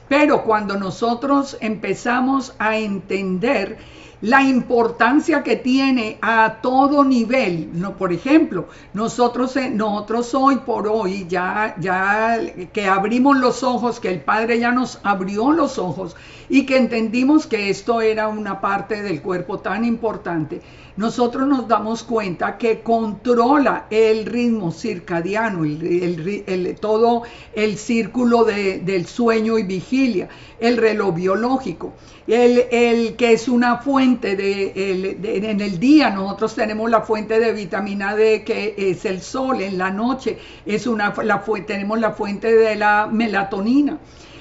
S1: Pero cuando nosotros empezamos a entender la importancia que tiene a todo nivel, por ejemplo, nosotros hoy por hoy, ya que abrimos los ojos, que el Padre ya nos abrió los ojos y que entendimos que esto era una parte del cuerpo tan importante, nosotros nos damos cuenta que controla el ritmo circadiano, todo el círculo del sueño y vigilia, el reloj biológico, el que es una fuente en el día nosotros tenemos la fuente de vitamina D, que es el sol. En la noche tenemos la fuente de la melatonina.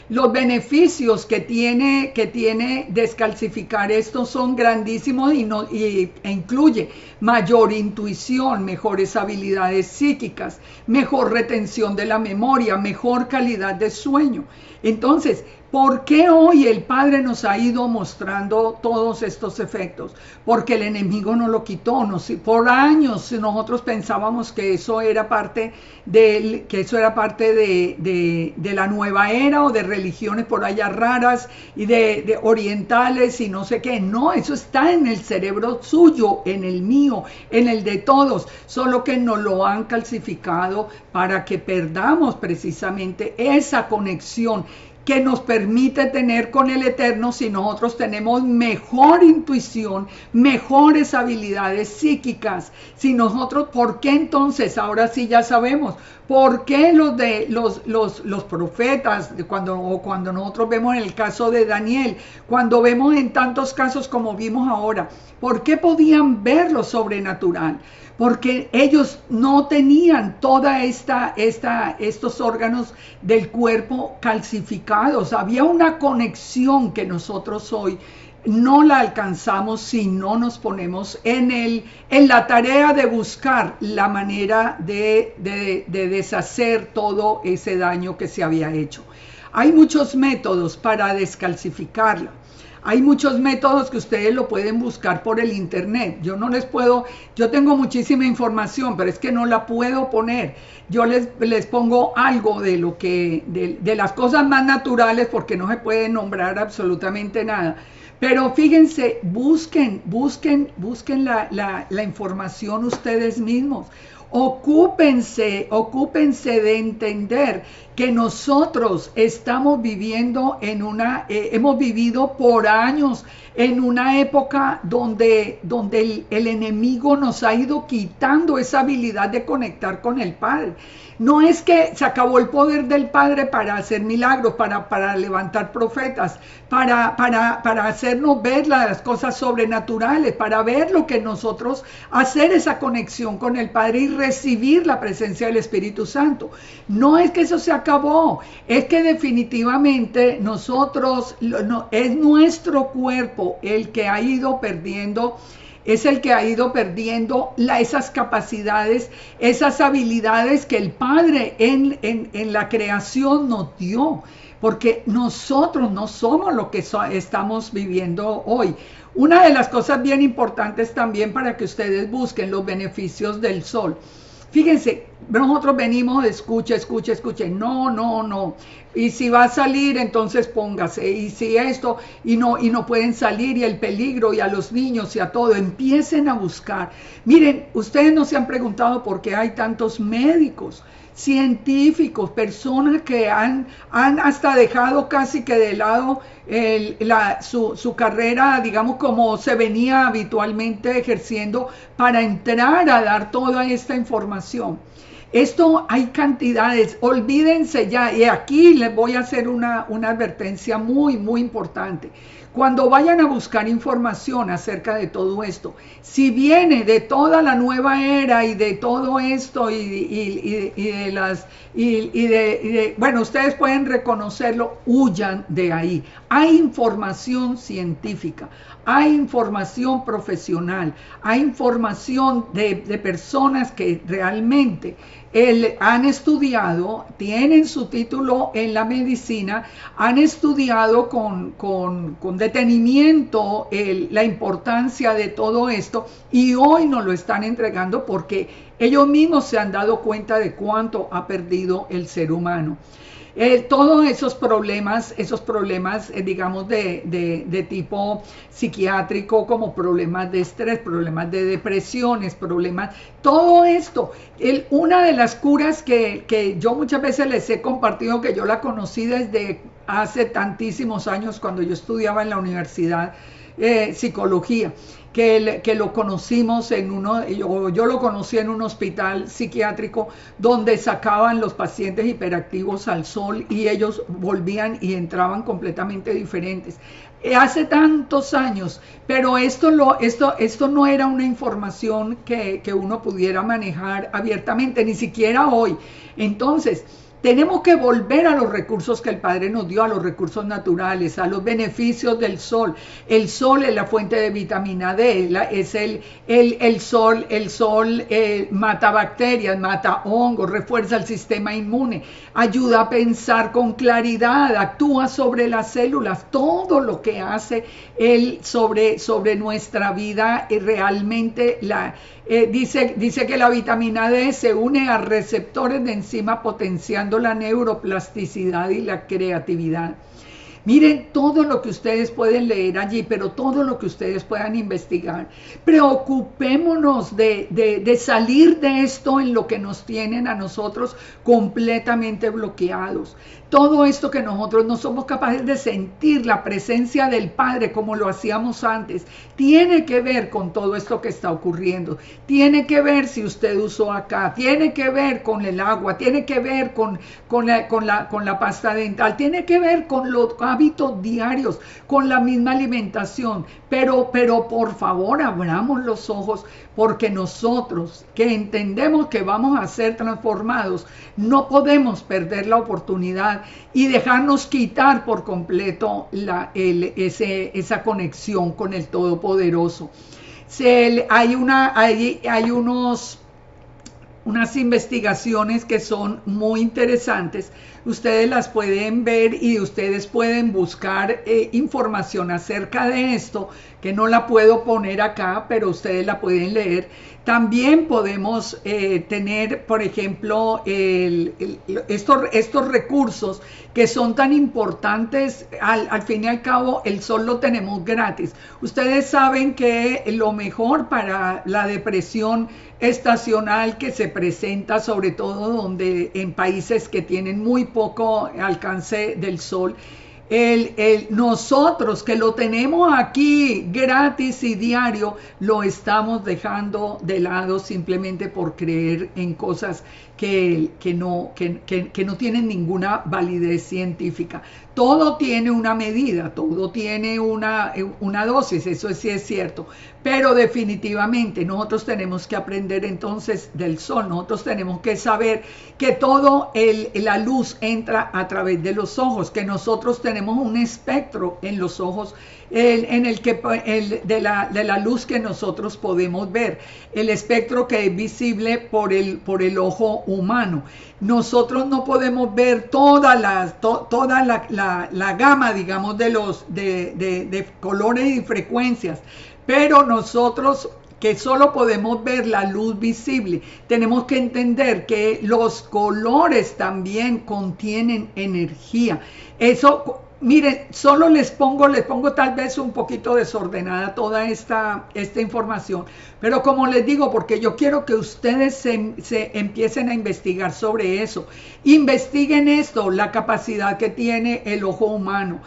S1: Los beneficios que tiene descalcificar esto son grandísimos e incluye mayor intuición, mejores habilidades psíquicas, mejor retención de la memoria, mejor calidad de sueño. Entonces, ¿por qué hoy el Padre nos ha ido mostrando todos estos efectos? Porque el enemigo nos lo quitó. Por años nosotros pensábamos que eso era parte de la nueva era o de religiones por allá raras y de orientales y no sé qué. No, eso está en el cerebro suyo, en el mío, en el de todos, solo que nos lo han calcificado para que perdamos precisamente esa conexión que nos permite tener con el Eterno si nosotros tenemos mejor intuición, mejores habilidades psíquicas. Si nosotros, ¿por qué entonces? Ahora sí ya sabemos. ¿Por qué los profetas, cuando nosotros vemos en el caso de Daniel, cuando vemos en tantos casos como vimos ahora, ¿por qué podían ver lo sobrenatural? Porque ellos no tenían estos órganos del cuerpo calcificados. Había una conexión que nosotros hoy no la alcanzamos si no nos ponemos en la tarea de buscar la manera de deshacer todo ese daño que se había hecho. Hay muchos métodos para descalcificarla. Hay muchos métodos que ustedes lo pueden buscar por el internet. Yo tengo muchísima información, pero es que no la puedo poner. Yo les pongo algo de las cosas más naturales, porque no se puede nombrar absolutamente nada. Pero fíjense, busquen la información ustedes mismos. Ocúpense de entender que nosotros estamos viviendo hemos vivido por años en una época donde el enemigo nos ha ido quitando esa habilidad de conectar con el Padre. No es que se acabó el poder del Padre para hacer milagros, para levantar profetas, para hacernos ver las cosas sobrenaturales, para ver lo que nosotros, hacer esa conexión con el Padre y recibir la presencia del Espíritu Santo. No es que eso se acabó, es que definitivamente es nuestro cuerpo el que ha ido perdiendo. Es el que ha ido perdiendo esas capacidades, esas habilidades que el Padre en la creación nos dio, porque nosotros no somos lo que estamos viviendo hoy. Una de las cosas bien importantes también para que ustedes busquen los beneficios del sol. Fíjense, nosotros venimos de escucha, escucha, escucha. No, no, no. Y si va a salir, entonces póngase. Y si esto, y no pueden salir, y el peligro, y a los niños, y a todo, empiecen a buscar. Miren, ustedes no se han preguntado por qué hay tantos médicos, científicos, personas que han hasta dejado casi que de lado su carrera, digamos, como se venía habitualmente ejerciendo, para entrar a dar toda esta información. Esto hay cantidades, olvídense ya, y aquí les voy a hacer una advertencia muy, muy importante. Cuando vayan a buscar información acerca de todo esto, si viene de toda la nueva era y de todo esto bueno, ustedes pueden reconocerlo, huyan de ahí. Hay información científica, hay información profesional, hay información de personas que realmente han estudiado, tienen su título en la medicina, han estudiado con detenimiento la importancia de todo esto, y hoy nos lo están entregando porque ellos mismos se han dado cuenta de cuánto ha perdido el ser humano. Todos esos problemas, digamos, de tipo psiquiátrico, como problemas de estrés, problemas de depresiones, problemas, todo esto. Una de las curas que yo muchas veces les he compartido, que yo la conocí desde hace tantísimos años, cuando yo estudiaba en la universidad, psicología, que lo conocimos yo lo conocí en un hospital psiquiátrico donde sacaban los pacientes hiperactivos al sol y ellos volvían y entraban completamente diferentes. Hace tantos años, pero esto no era una información que uno pudiera manejar abiertamente, ni siquiera hoy. Entonces, tenemos que volver a los recursos que el Padre nos dio, a los recursos naturales, a los beneficios del sol. El sol es la fuente de vitamina D, es el sol mata bacterias, mata hongos, refuerza el sistema inmune, ayuda a pensar con claridad, actúa sobre las células. Todo lo que hace él sobre nuestra vida, realmente dice que la vitamina D se une a receptores de enzima potenciando la neuroplasticidad y la creatividad. Miren todo lo que ustedes pueden leer allí, pero todo lo que ustedes puedan investigar. Preocupémonos de salir de esto en lo que nos tienen a nosotros completamente bloqueados. Todo esto que nosotros no somos capaces de sentir, la presencia del Padre como lo hacíamos antes, tiene que ver con todo esto que está ocurriendo. Tiene que ver si usted usó acá, tiene que ver con el agua, tiene que ver con la pasta dental, tiene que ver con los hábitos diarios, con la misma alimentación. Pero por favor, abramos los ojos, porque nosotros que entendemos que vamos a ser transformados, no podemos perder la oportunidad y dejarnos quitar por completo esa conexión con el Todopoderoso. Hay unas investigaciones que son muy interesantes. Ustedes las pueden ver y ustedes pueden buscar información acerca de esto, que no la puedo poner acá, pero ustedes la pueden leer. También podemos tener, por ejemplo, estos recursos que son tan importantes. Al fin y al cabo, el sol lo tenemos gratis. Ustedes saben que lo mejor para la depresión estacional que se presenta, sobre todo en países que tienen muy poco alcance del sol, nosotros que lo tenemos aquí gratis y diario, lo estamos dejando de lado simplemente por creer en cosas que no tienen ninguna validez científica. Todo tiene una medida, todo tiene una dosis, eso sí es cierto, pero definitivamente nosotros tenemos que aprender entonces del sol. Nosotros tenemos que saber que toda la luz entra a través de los ojos, que nosotros tenemos un espectro en los ojos de la luz que nosotros podemos ver, el espectro que es visible por el ojo humano. Nosotros no podemos ver toda la gama, digamos, de colores y frecuencias, pero nosotros que solo podemos ver la luz visible, tenemos que entender que los colores también contienen energía. Eso, miren, solo les pongo tal vez un poquito desordenada toda esta información, pero como les digo, porque yo quiero que ustedes se empiecen a investigar sobre eso. Investiguen esto, la capacidad que tiene el ojo humano.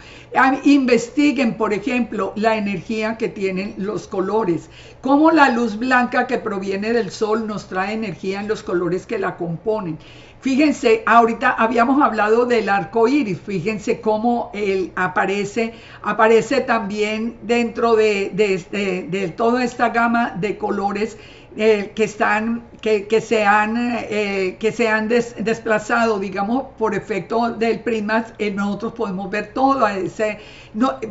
S1: Investiguen, por ejemplo, la energía que tienen los colores, cómo la luz blanca que proviene del sol nos trae energía en los colores que la componen. Fíjense, ahorita habíamos hablado del arco iris, fíjense cómo él aparece también dentro de toda esta gama de colores que se han desplazado, digamos, por efecto del prisma. Nosotros podemos ver todo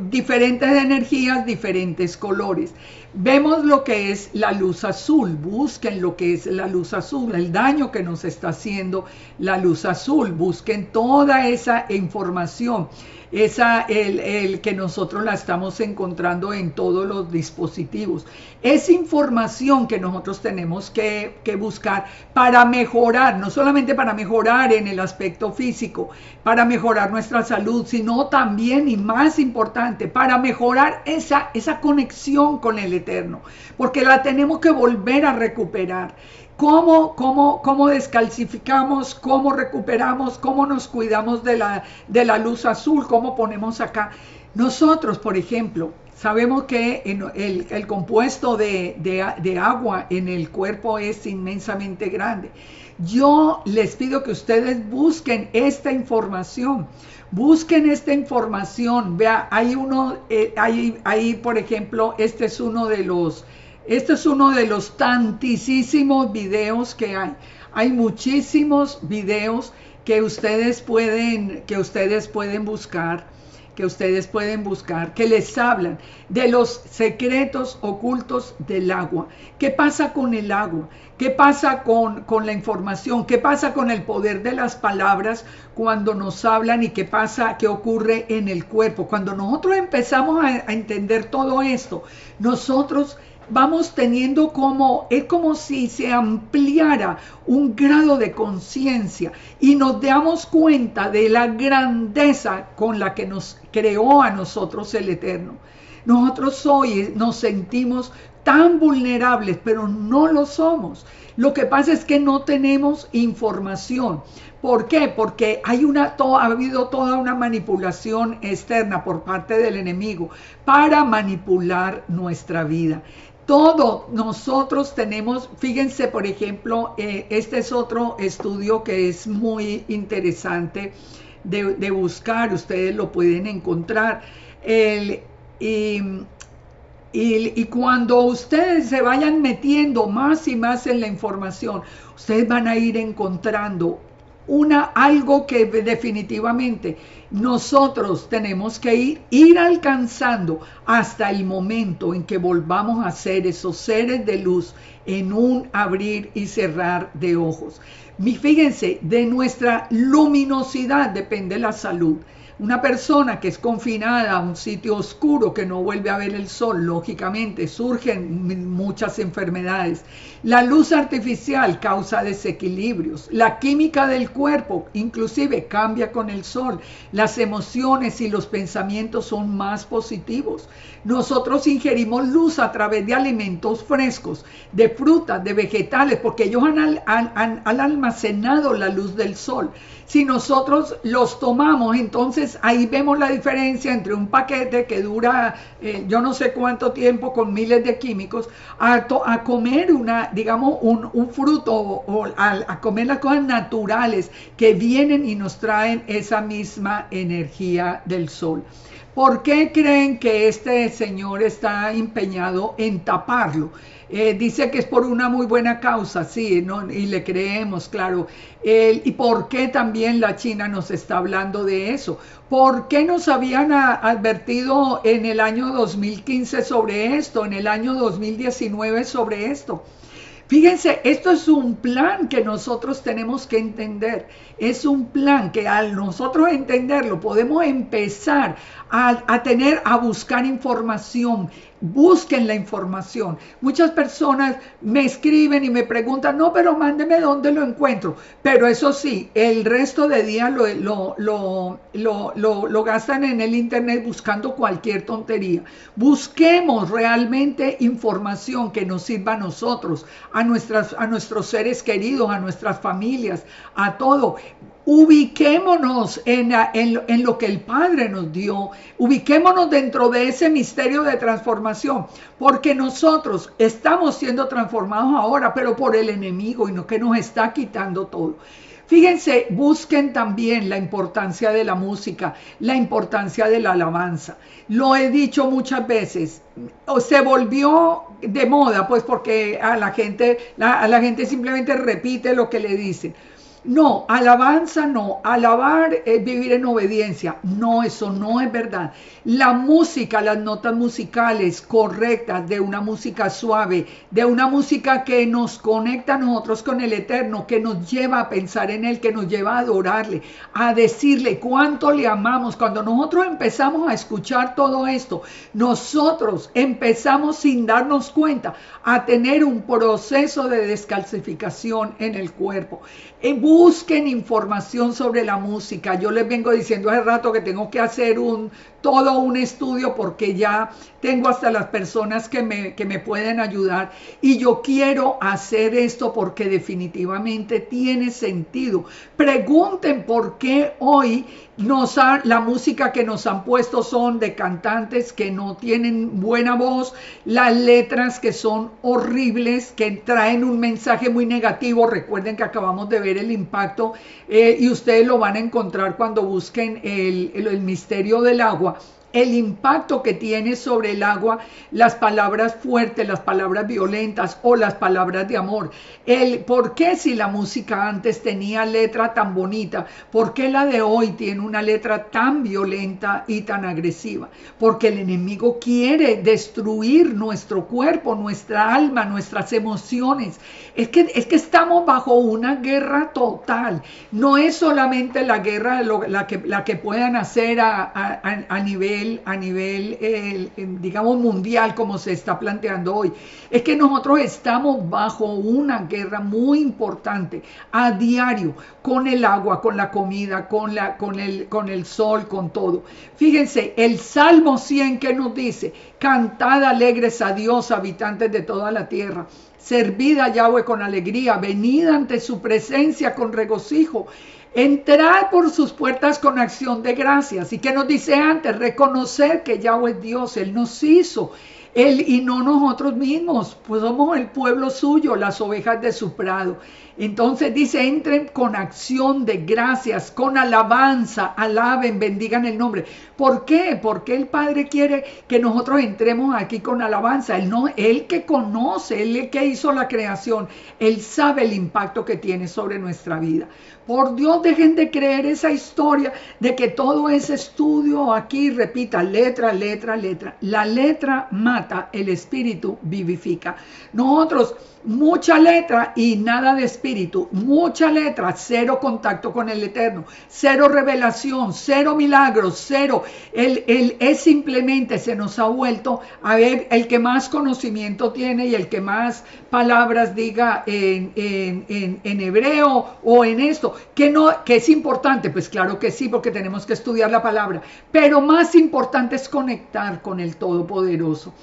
S1: diferentes energías, diferentes colores. Vemos lo que es la luz azul, busquen lo que es la luz azul, el daño que nos está haciendo la luz azul, busquen toda esa información, el que nosotros la estamos encontrando en todos los dispositivos. Es información que nosotros tenemos que buscar para mejorar, no solamente para mejorar en el aspecto físico, para mejorar nuestra salud, sino también, y más importante, para mejorar esa conexión con el Eterno, porque la tenemos que volver a recuperar. ¿Cómo descalcificamos? ¿Cómo recuperamos? ¿Cómo nos cuidamos de la luz azul? ¿Cómo ponemos acá? Nosotros, por ejemplo, sabemos que el compuesto de agua en el cuerpo es inmensamente grande. Yo les pido que ustedes busquen esta información. Busquen esta información. Vea, hay por ejemplo, este es uno de los tantísimos videos que hay. Hay muchísimos videos que ustedes pueden buscar, que les hablan de los secretos ocultos del agua. ¿Qué pasa con el agua? ¿Qué pasa con la información? ¿Qué pasa con el poder de las palabras cuando nos hablan? ¿Y qué ocurre en el cuerpo? Cuando nosotros empezamos a entender todo esto, nosotros vamos teniendo es como si se ampliara un grado de conciencia y nos damos cuenta de la grandeza con la que nos creó a nosotros el Eterno. Nosotros hoy nos sentimos tan vulnerables, pero no lo somos. Lo que pasa es que no tenemos información. ¿Por qué? Porque ha habido toda una manipulación externa por parte del enemigo para manipular nuestra vida. Todo nosotros tenemos, fíjense por ejemplo, este es otro estudio que es muy interesante de buscar, ustedes lo pueden encontrar. Y cuando ustedes se vayan metiendo más y más en la información, ustedes van a ir encontrando algo que definitivamente nosotros tenemos que ir alcanzando hasta el momento en que volvamos a ser esos seres de luz en un abrir y cerrar de ojos. Fíjense, de nuestra luminosidad depende la salud. Una persona que es confinada a un sitio oscuro, que no vuelve a ver el sol, lógicamente surgen muchas enfermedades. La luz artificial causa desequilibrios. La química del cuerpo inclusive cambia con el sol. Las emociones y los pensamientos son más positivos. Nosotros ingerimos luz a través de alimentos frescos, de frutas, de vegetales, porque ellos han almacenado la luz del sol. Si nosotros los tomamos, entonces ahí vemos la diferencia entre un paquete que dura yo no sé cuánto tiempo con miles de químicos, a comer un fruto o a comer las cosas naturales que vienen y nos traen esa misma energía del sol. ¿Por qué creen que este señor está empeñado en taparlo? Dice que es por una muy buena causa, sí, ¿no? Y le creemos, claro. ¿Y por qué también la China nos está hablando de eso? ¿Por qué nos habían advertido en el año 2015 sobre esto, en el año 2019 sobre esto? Fíjense, esto es un plan que nosotros tenemos que entender. Es un plan que al nosotros entenderlo podemos empezar a buscar información Busquen la información. Muchas personas me escriben y me preguntan, no, pero mándeme dónde lo encuentro. Pero eso sí, el resto de días lo gastan en el internet buscando cualquier tontería. Busquemos realmente información que nos sirva a nosotros, a nuestros seres queridos, a nuestras familias, a todo. Ubiquémonos en lo que el Padre nos dio, ubiquémonos dentro de ese misterio de transformación, porque nosotros estamos siendo transformados ahora, pero por el enemigo y no que nos está quitando todo. Fíjense, busquen también la importancia de la música, la importancia de la alabanza. Lo he dicho muchas veces, se volvió de moda, pues porque a la gente simplemente repite lo que le dicen. No, alabanza no, alabar es vivir en obediencia. No, eso no es verdad. La música, las notas musicales correctas, de una música suave, de una música que nos conecta a nosotros con el Eterno, que nos lleva a pensar en Él, que nos lleva a adorarle, a decirle cuánto le amamos. Cuando nosotros empezamos a escuchar todo esto, nosotros empezamos sin darnos cuenta a tener un proceso de descalcificación en el cuerpo. Busquen información sobre la música. Yo les vengo diciendo hace rato que tengo que hacer todo un estudio porque ya tengo hasta las personas que me pueden ayudar y yo quiero hacer esto porque definitivamente tiene sentido. Pregunten por qué hoy la música que nos han puesto son de cantantes que no tienen buena voz, las letras que son horribles, que traen un mensaje muy negativo. Recuerden que acabamos de ver el impacto y ustedes lo van a encontrar cuando busquen el misterio del agua. El impacto que tiene sobre el agua, las palabras fuertes, las palabras violentas o las palabras de amor. ¿Por qué si la música antes tenía letra tan bonita? ¿Por qué la de hoy tiene una letra tan violenta y tan agresiva? Porque el enemigo quiere destruir nuestro cuerpo, nuestra alma, nuestras emociones. Es que estamos bajo una guerra total. No es solamente la guerra la que puedan hacer a nivel digamos mundial, como se está planteando hoy. Es que nosotros estamos bajo una guerra muy importante a diario, con el agua, con la comida, con el sol, con todo. Fíjense, el Salmo 100 que nos dice: cantad alegres a Dios, habitantes de toda la tierra. Servid a Yahweh con alegría, venid ante su presencia con regocijo. Entrad por sus puertas con acción de gracias. ¿Y qué nos dice antes? Reconocer que Yahweh es Dios, Él nos hizo. Él y no nosotros mismos, pues somos el pueblo suyo, las ovejas de su prado. Entonces dice, entren con acción de gracias, con alabanza, alaben, bendigan el nombre. ¿Por qué? Porque el Padre quiere que nosotros entremos aquí con alabanza. Él que conoce, Él que hizo la creación, Él sabe el impacto que tiene sobre nuestra vida. Por Dios, dejen de creer esa historia de que todo ese estudio aquí, repita, letra, letra, letra. La letra mata, el espíritu vivifica. Nosotros, mucha letra y nada de espíritu. Mucha letra, cero contacto con el Eterno, cero revelación, cero milagros, cero. Es simplemente, se nos ha vuelto a ver el que más conocimiento tiene y el que más palabras diga en hebreo o en esto. Que es importante, pues claro que sí, porque tenemos que estudiar la palabra, pero más importante es conectar con el Todopoderoso.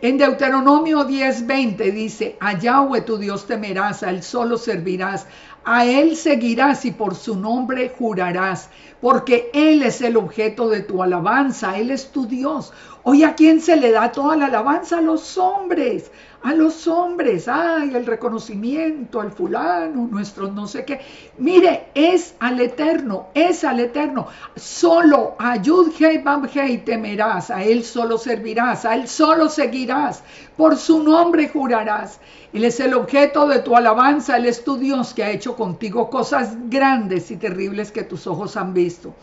S1: En Deuteronomio 10:20 dice: a Yahweh tu Dios temerás, a Él solo servirás, a Él seguirás y por su nombre jurarás, porque Él es el objeto de tu alabanza, Él es tu Dios. Hoy, ¿a quién se le da toda la alabanza? A los hombres. A los hombres, ay, el reconocimiento al fulano, nuestros no sé qué. Mire, es al Eterno, es al Eterno. Solo a Yud-Hei Bab-Hei temerás, a Él solo servirás, a Él solo seguirás, por su nombre jurarás. Él es el objeto de tu alabanza, Él es tu Dios que ha hecho contigo cosas grandes y terribles que tus ojos han visto.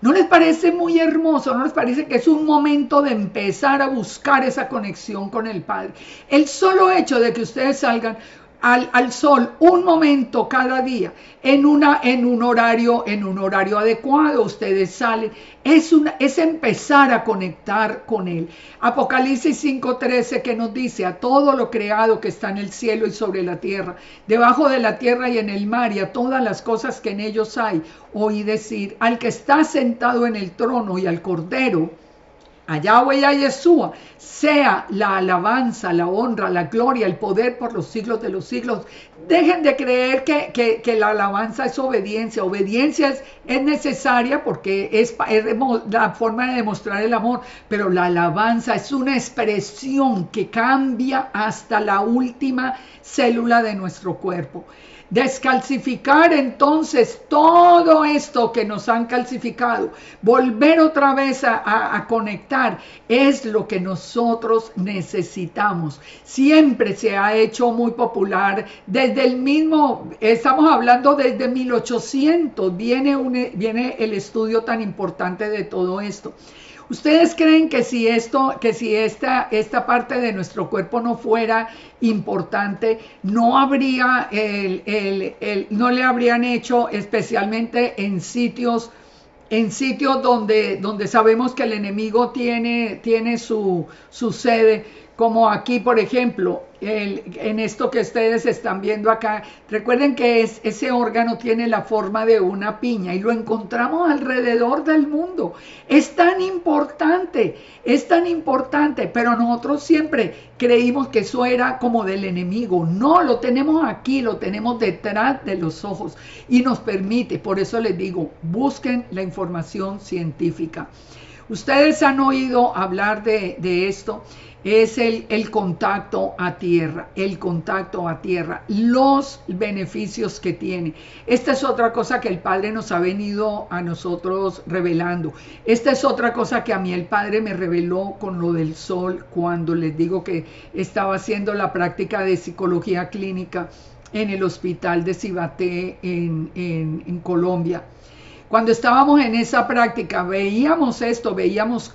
S1: ¿No les parece muy hermoso? ¿No les parece que es un momento de empezar a buscar esa conexión con el Padre? El solo hecho de que ustedes salgan, al sol un momento cada día en un horario adecuado. Ustedes salen, es empezar a conectar con él. Apocalipsis 5:13, que nos dice: a todo lo creado que está en el cielo y sobre la tierra, debajo de la tierra y en el mar, y a todas las cosas que en ellos hay, oí decir al que está sentado en el trono y al Cordero, a Yahweh y a Yeshua, sea la alabanza, la honra, la gloria, el poder por los siglos de los siglos. Dejen de creer que la alabanza es obediencia. Obediencia es necesaria porque es la forma de demostrar el amor, pero la alabanza es una expresión que cambia hasta la última célula de nuestro cuerpo. Descalcificar entonces todo esto que nos han calcificado, volver otra vez a conectar, es lo que nosotros necesitamos. Siempre se ha hecho muy popular, desde el mismo, estamos hablando desde 1800, viene el estudio tan importante de todo esto. ¿Ustedes creen que si esta parte de nuestro cuerpo no fuera importante, no le habrían hecho, especialmente en sitios donde sabemos que el enemigo tiene su sede, como aquí, por ejemplo, en esto que ustedes están viendo acá? Recuerden que ese órgano tiene la forma de una piña y lo encontramos alrededor del mundo. Es tan importante, pero nosotros siempre creímos que eso era como del enemigo. No, lo tenemos aquí, lo tenemos detrás de los ojos y nos permite. Por eso les digo, busquen la información científica. Ustedes han oído hablar de esto. Es el contacto a tierra, los beneficios que tiene. Esta es otra cosa que el Padre nos ha venido a nosotros revelando. Esta es otra cosa que a mí el Padre me reveló con lo del sol, cuando les digo que estaba haciendo la práctica de psicología clínica en el hospital de Cibaté en Colombia. Cuando estábamos en esa práctica, veíamos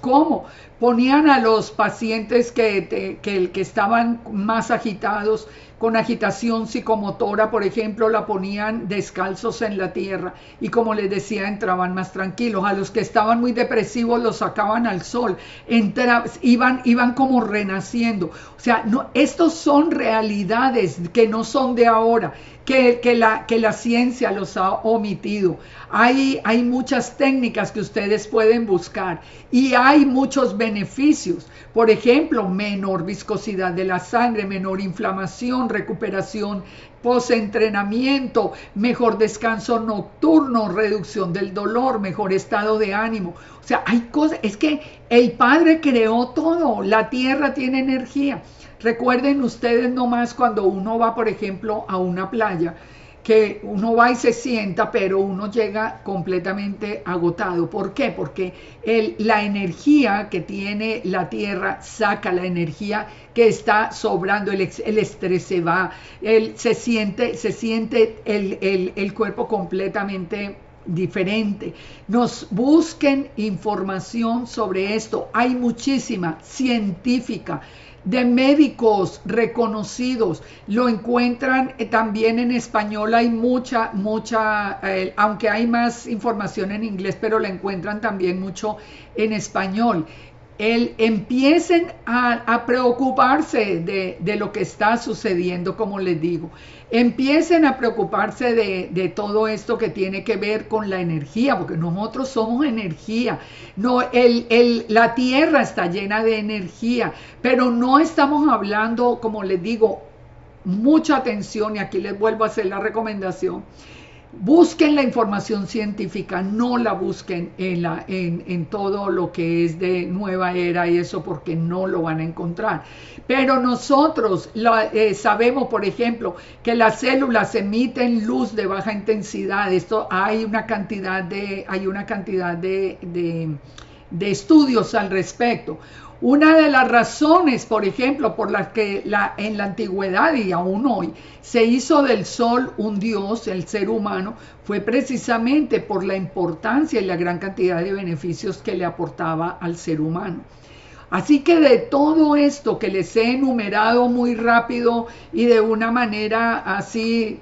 S1: cómo ponían a los pacientes que estaban más agitados, con agitación psicomotora, por ejemplo, la ponían descalzos en la tierra y, como les decía, entraban más tranquilos. A los que estaban muy depresivos los sacaban al sol, iban como renaciendo. O sea, estos son realidades que no son de ahora, que la ciencia los ha omitido. Hay muchas técnicas que ustedes pueden buscar y hay muchos beneficios. Por ejemplo, menor viscosidad de la sangre, menor inflamación, recuperación post-entrenamiento, mejor descanso nocturno, reducción del dolor, mejor estado de ánimo. O sea, hay cosas, es que el Padre creó todo, la tierra tiene energía. Recuerden ustedes nomás cuando uno va, por ejemplo, a una playa, que uno va y se sienta, pero uno llega completamente agotado. ¿Por qué? Porque la energía que tiene la tierra saca la energía que está sobrando, el estrés se va, se siente el cuerpo completamente diferente. Nos busquen información sobre esto. Hay muchísima científica, de médicos reconocidos, lo encuentran también en español. Hay mucha, aunque hay más información en inglés, pero la encuentran también mucho en español. Empiecen a preocuparse de lo que está sucediendo, como les digo. Empiecen a preocuparse de todo esto que tiene que ver con la energía, porque nosotros somos energía. No, la tierra está llena de energía, pero no estamos hablando, como les digo, mucha atención, y aquí les vuelvo a hacer la recomendación. Busquen la información científica, no la busquen en todo lo que es de nueva era y eso, porque no lo van a encontrar. Pero nosotros sabemos, por ejemplo, que las células emiten luz de baja intensidad. Esto hay una cantidad de estudios al respecto. Una de las razones, por ejemplo, por las que en la antigüedad y aún hoy se hizo del sol un dios, el ser humano, fue precisamente por la importancia y la gran cantidad de beneficios que le aportaba al ser humano. Así que de todo esto que les he enumerado muy rápido y de una manera así,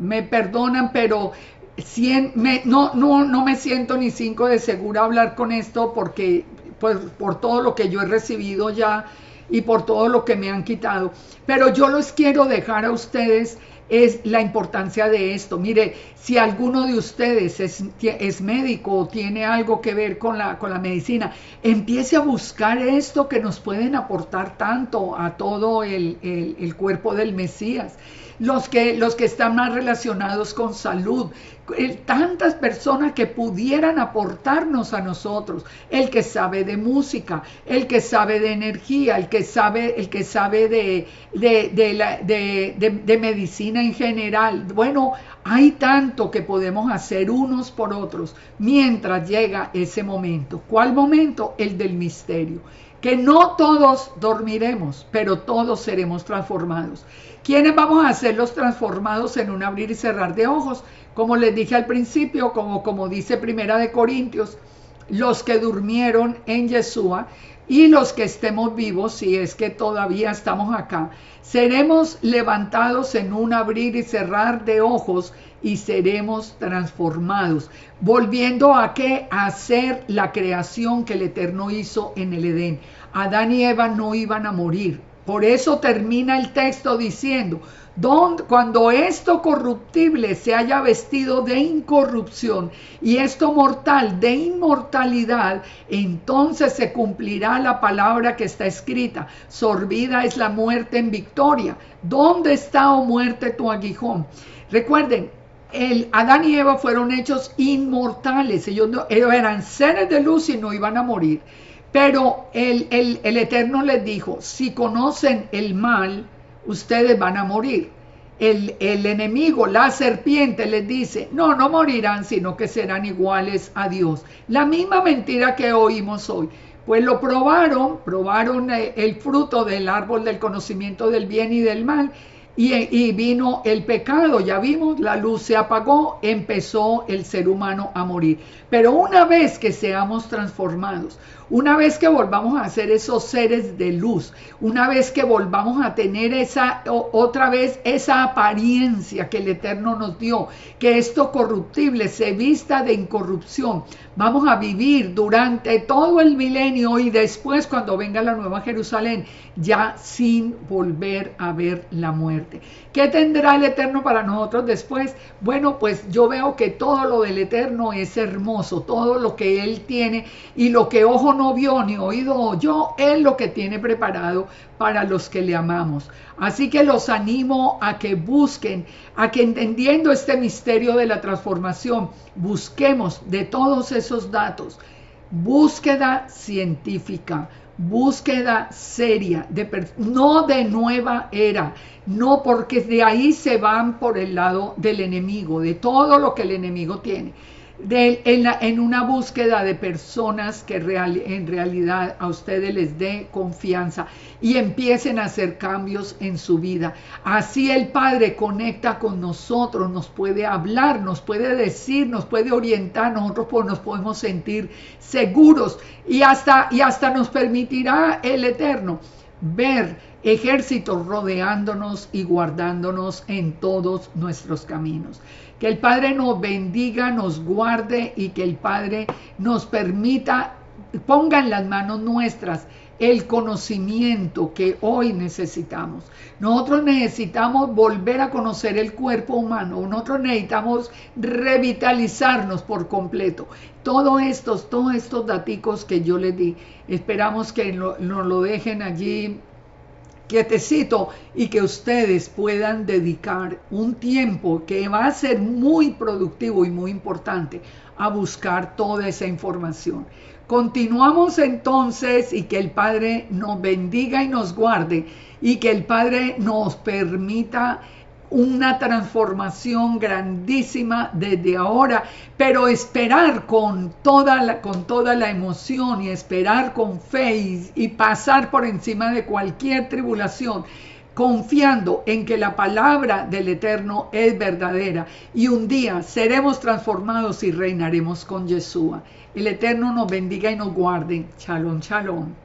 S1: me perdonan, pero no me siento ni 5 de segura hablar con esto porque pues, por todo lo que yo he recibido ya y por todo lo que me han quitado. Pero yo les quiero dejar a ustedes es la importancia de esto. Mire, si alguno de ustedes es médico o tiene algo que ver con la medicina, empiece a buscar esto que nos pueden aportar tanto a todo el cuerpo del Mesías. Los que están más relacionados con salud, tantas personas que pudieran aportarnos a nosotros, el que sabe de música, el que sabe de energía, el que sabe de medicina en general. Bueno, hay tanto que podemos hacer unos por otros mientras llega ese momento. ¿Cuál momento? El del misterio. Que no todos dormiremos, pero todos seremos transformados. ¿Quiénes vamos a ser los transformados en un abrir y cerrar de ojos? Como les dije al principio, como dice Primera de Corintios, los que durmieron en Yeshua y los que estemos vivos, si es que todavía estamos acá, seremos levantados en un abrir y cerrar de ojos y seremos transformados, volviendo a qué, a hacer la creación que el Eterno hizo en el Edén. Adán y Eva no iban a morir. Por eso termina el texto diciendo, cuando esto corruptible se haya vestido de incorrupción y esto mortal de inmortalidad, entonces se cumplirá la palabra que está escrita: sorbida es la muerte en victoria. ¿Dónde está, oh muerte, tu aguijón? Recuerden, Adán y Eva fueron hechos inmortales. Ellos eran seres de luz y no iban a morir. Pero el Eterno les dijo, si conocen el mal, ustedes van a morir. El enemigo, la serpiente, les dice, no morirán, sino que serán iguales a Dios. La misma mentira que oímos hoy. Pues lo probaron el fruto del árbol del conocimiento del bien y del mal, y vino el pecado, ya vimos, la luz se apagó, empezó el ser humano a morir. Pero una vez que seamos transformados, una vez que volvamos a ser esos seres de luz, una vez que volvamos a tener otra vez esa apariencia que el Eterno nos dio, que esto corruptible se vista de incorrupción, vamos a vivir durante todo el milenio y después cuando venga la Nueva Jerusalén, ya sin volver a ver la muerte. ¿Qué tendrá el Eterno para nosotros después? Bueno, pues yo veo que todo lo del Eterno es hermoso, todo lo que Él tiene y lo que ojo no vio ni oído oyó, Él lo que tiene preparado para los que le amamos. Así que los animo a que busquen, a que entendiendo este misterio de la transformación, busquemos de todos esos datos, búsqueda científica, búsqueda seria, no de nueva era, no, porque de ahí se van por el lado del enemigo, de todo lo que el enemigo tiene. En una búsqueda de personas que en realidad a ustedes les dé confianza y empiecen a hacer cambios en su vida. Así el Padre conecta con nosotros, nos puede hablar, nos puede decir, nos puede orientar, nosotros nos podemos sentir seguros y hasta nos permitirá el Eterno ver ejércitos rodeándonos y guardándonos en todos nuestros caminos. Que el Padre nos bendiga, nos guarde y que el Padre nos permita, ponga en las manos nuestras el conocimiento que hoy necesitamos. Nosotros necesitamos volver a conocer el cuerpo humano, nosotros necesitamos revitalizarnos por completo. Todos estos daticos que yo les di, esperamos que nos lo dejen allí quietecito y que ustedes puedan dedicar un tiempo que va a ser muy productivo y muy importante a buscar toda esa información. Continuamos entonces y que el Padre nos bendiga y nos guarde y que el Padre nos permita una transformación grandísima desde ahora, pero esperar con toda la emoción y esperar con fe y pasar por encima de cualquier tribulación, confiando en que la palabra del Eterno es verdadera y un día seremos transformados y reinaremos con Yeshua. El Eterno nos bendiga y nos guarde. Shalom, shalom.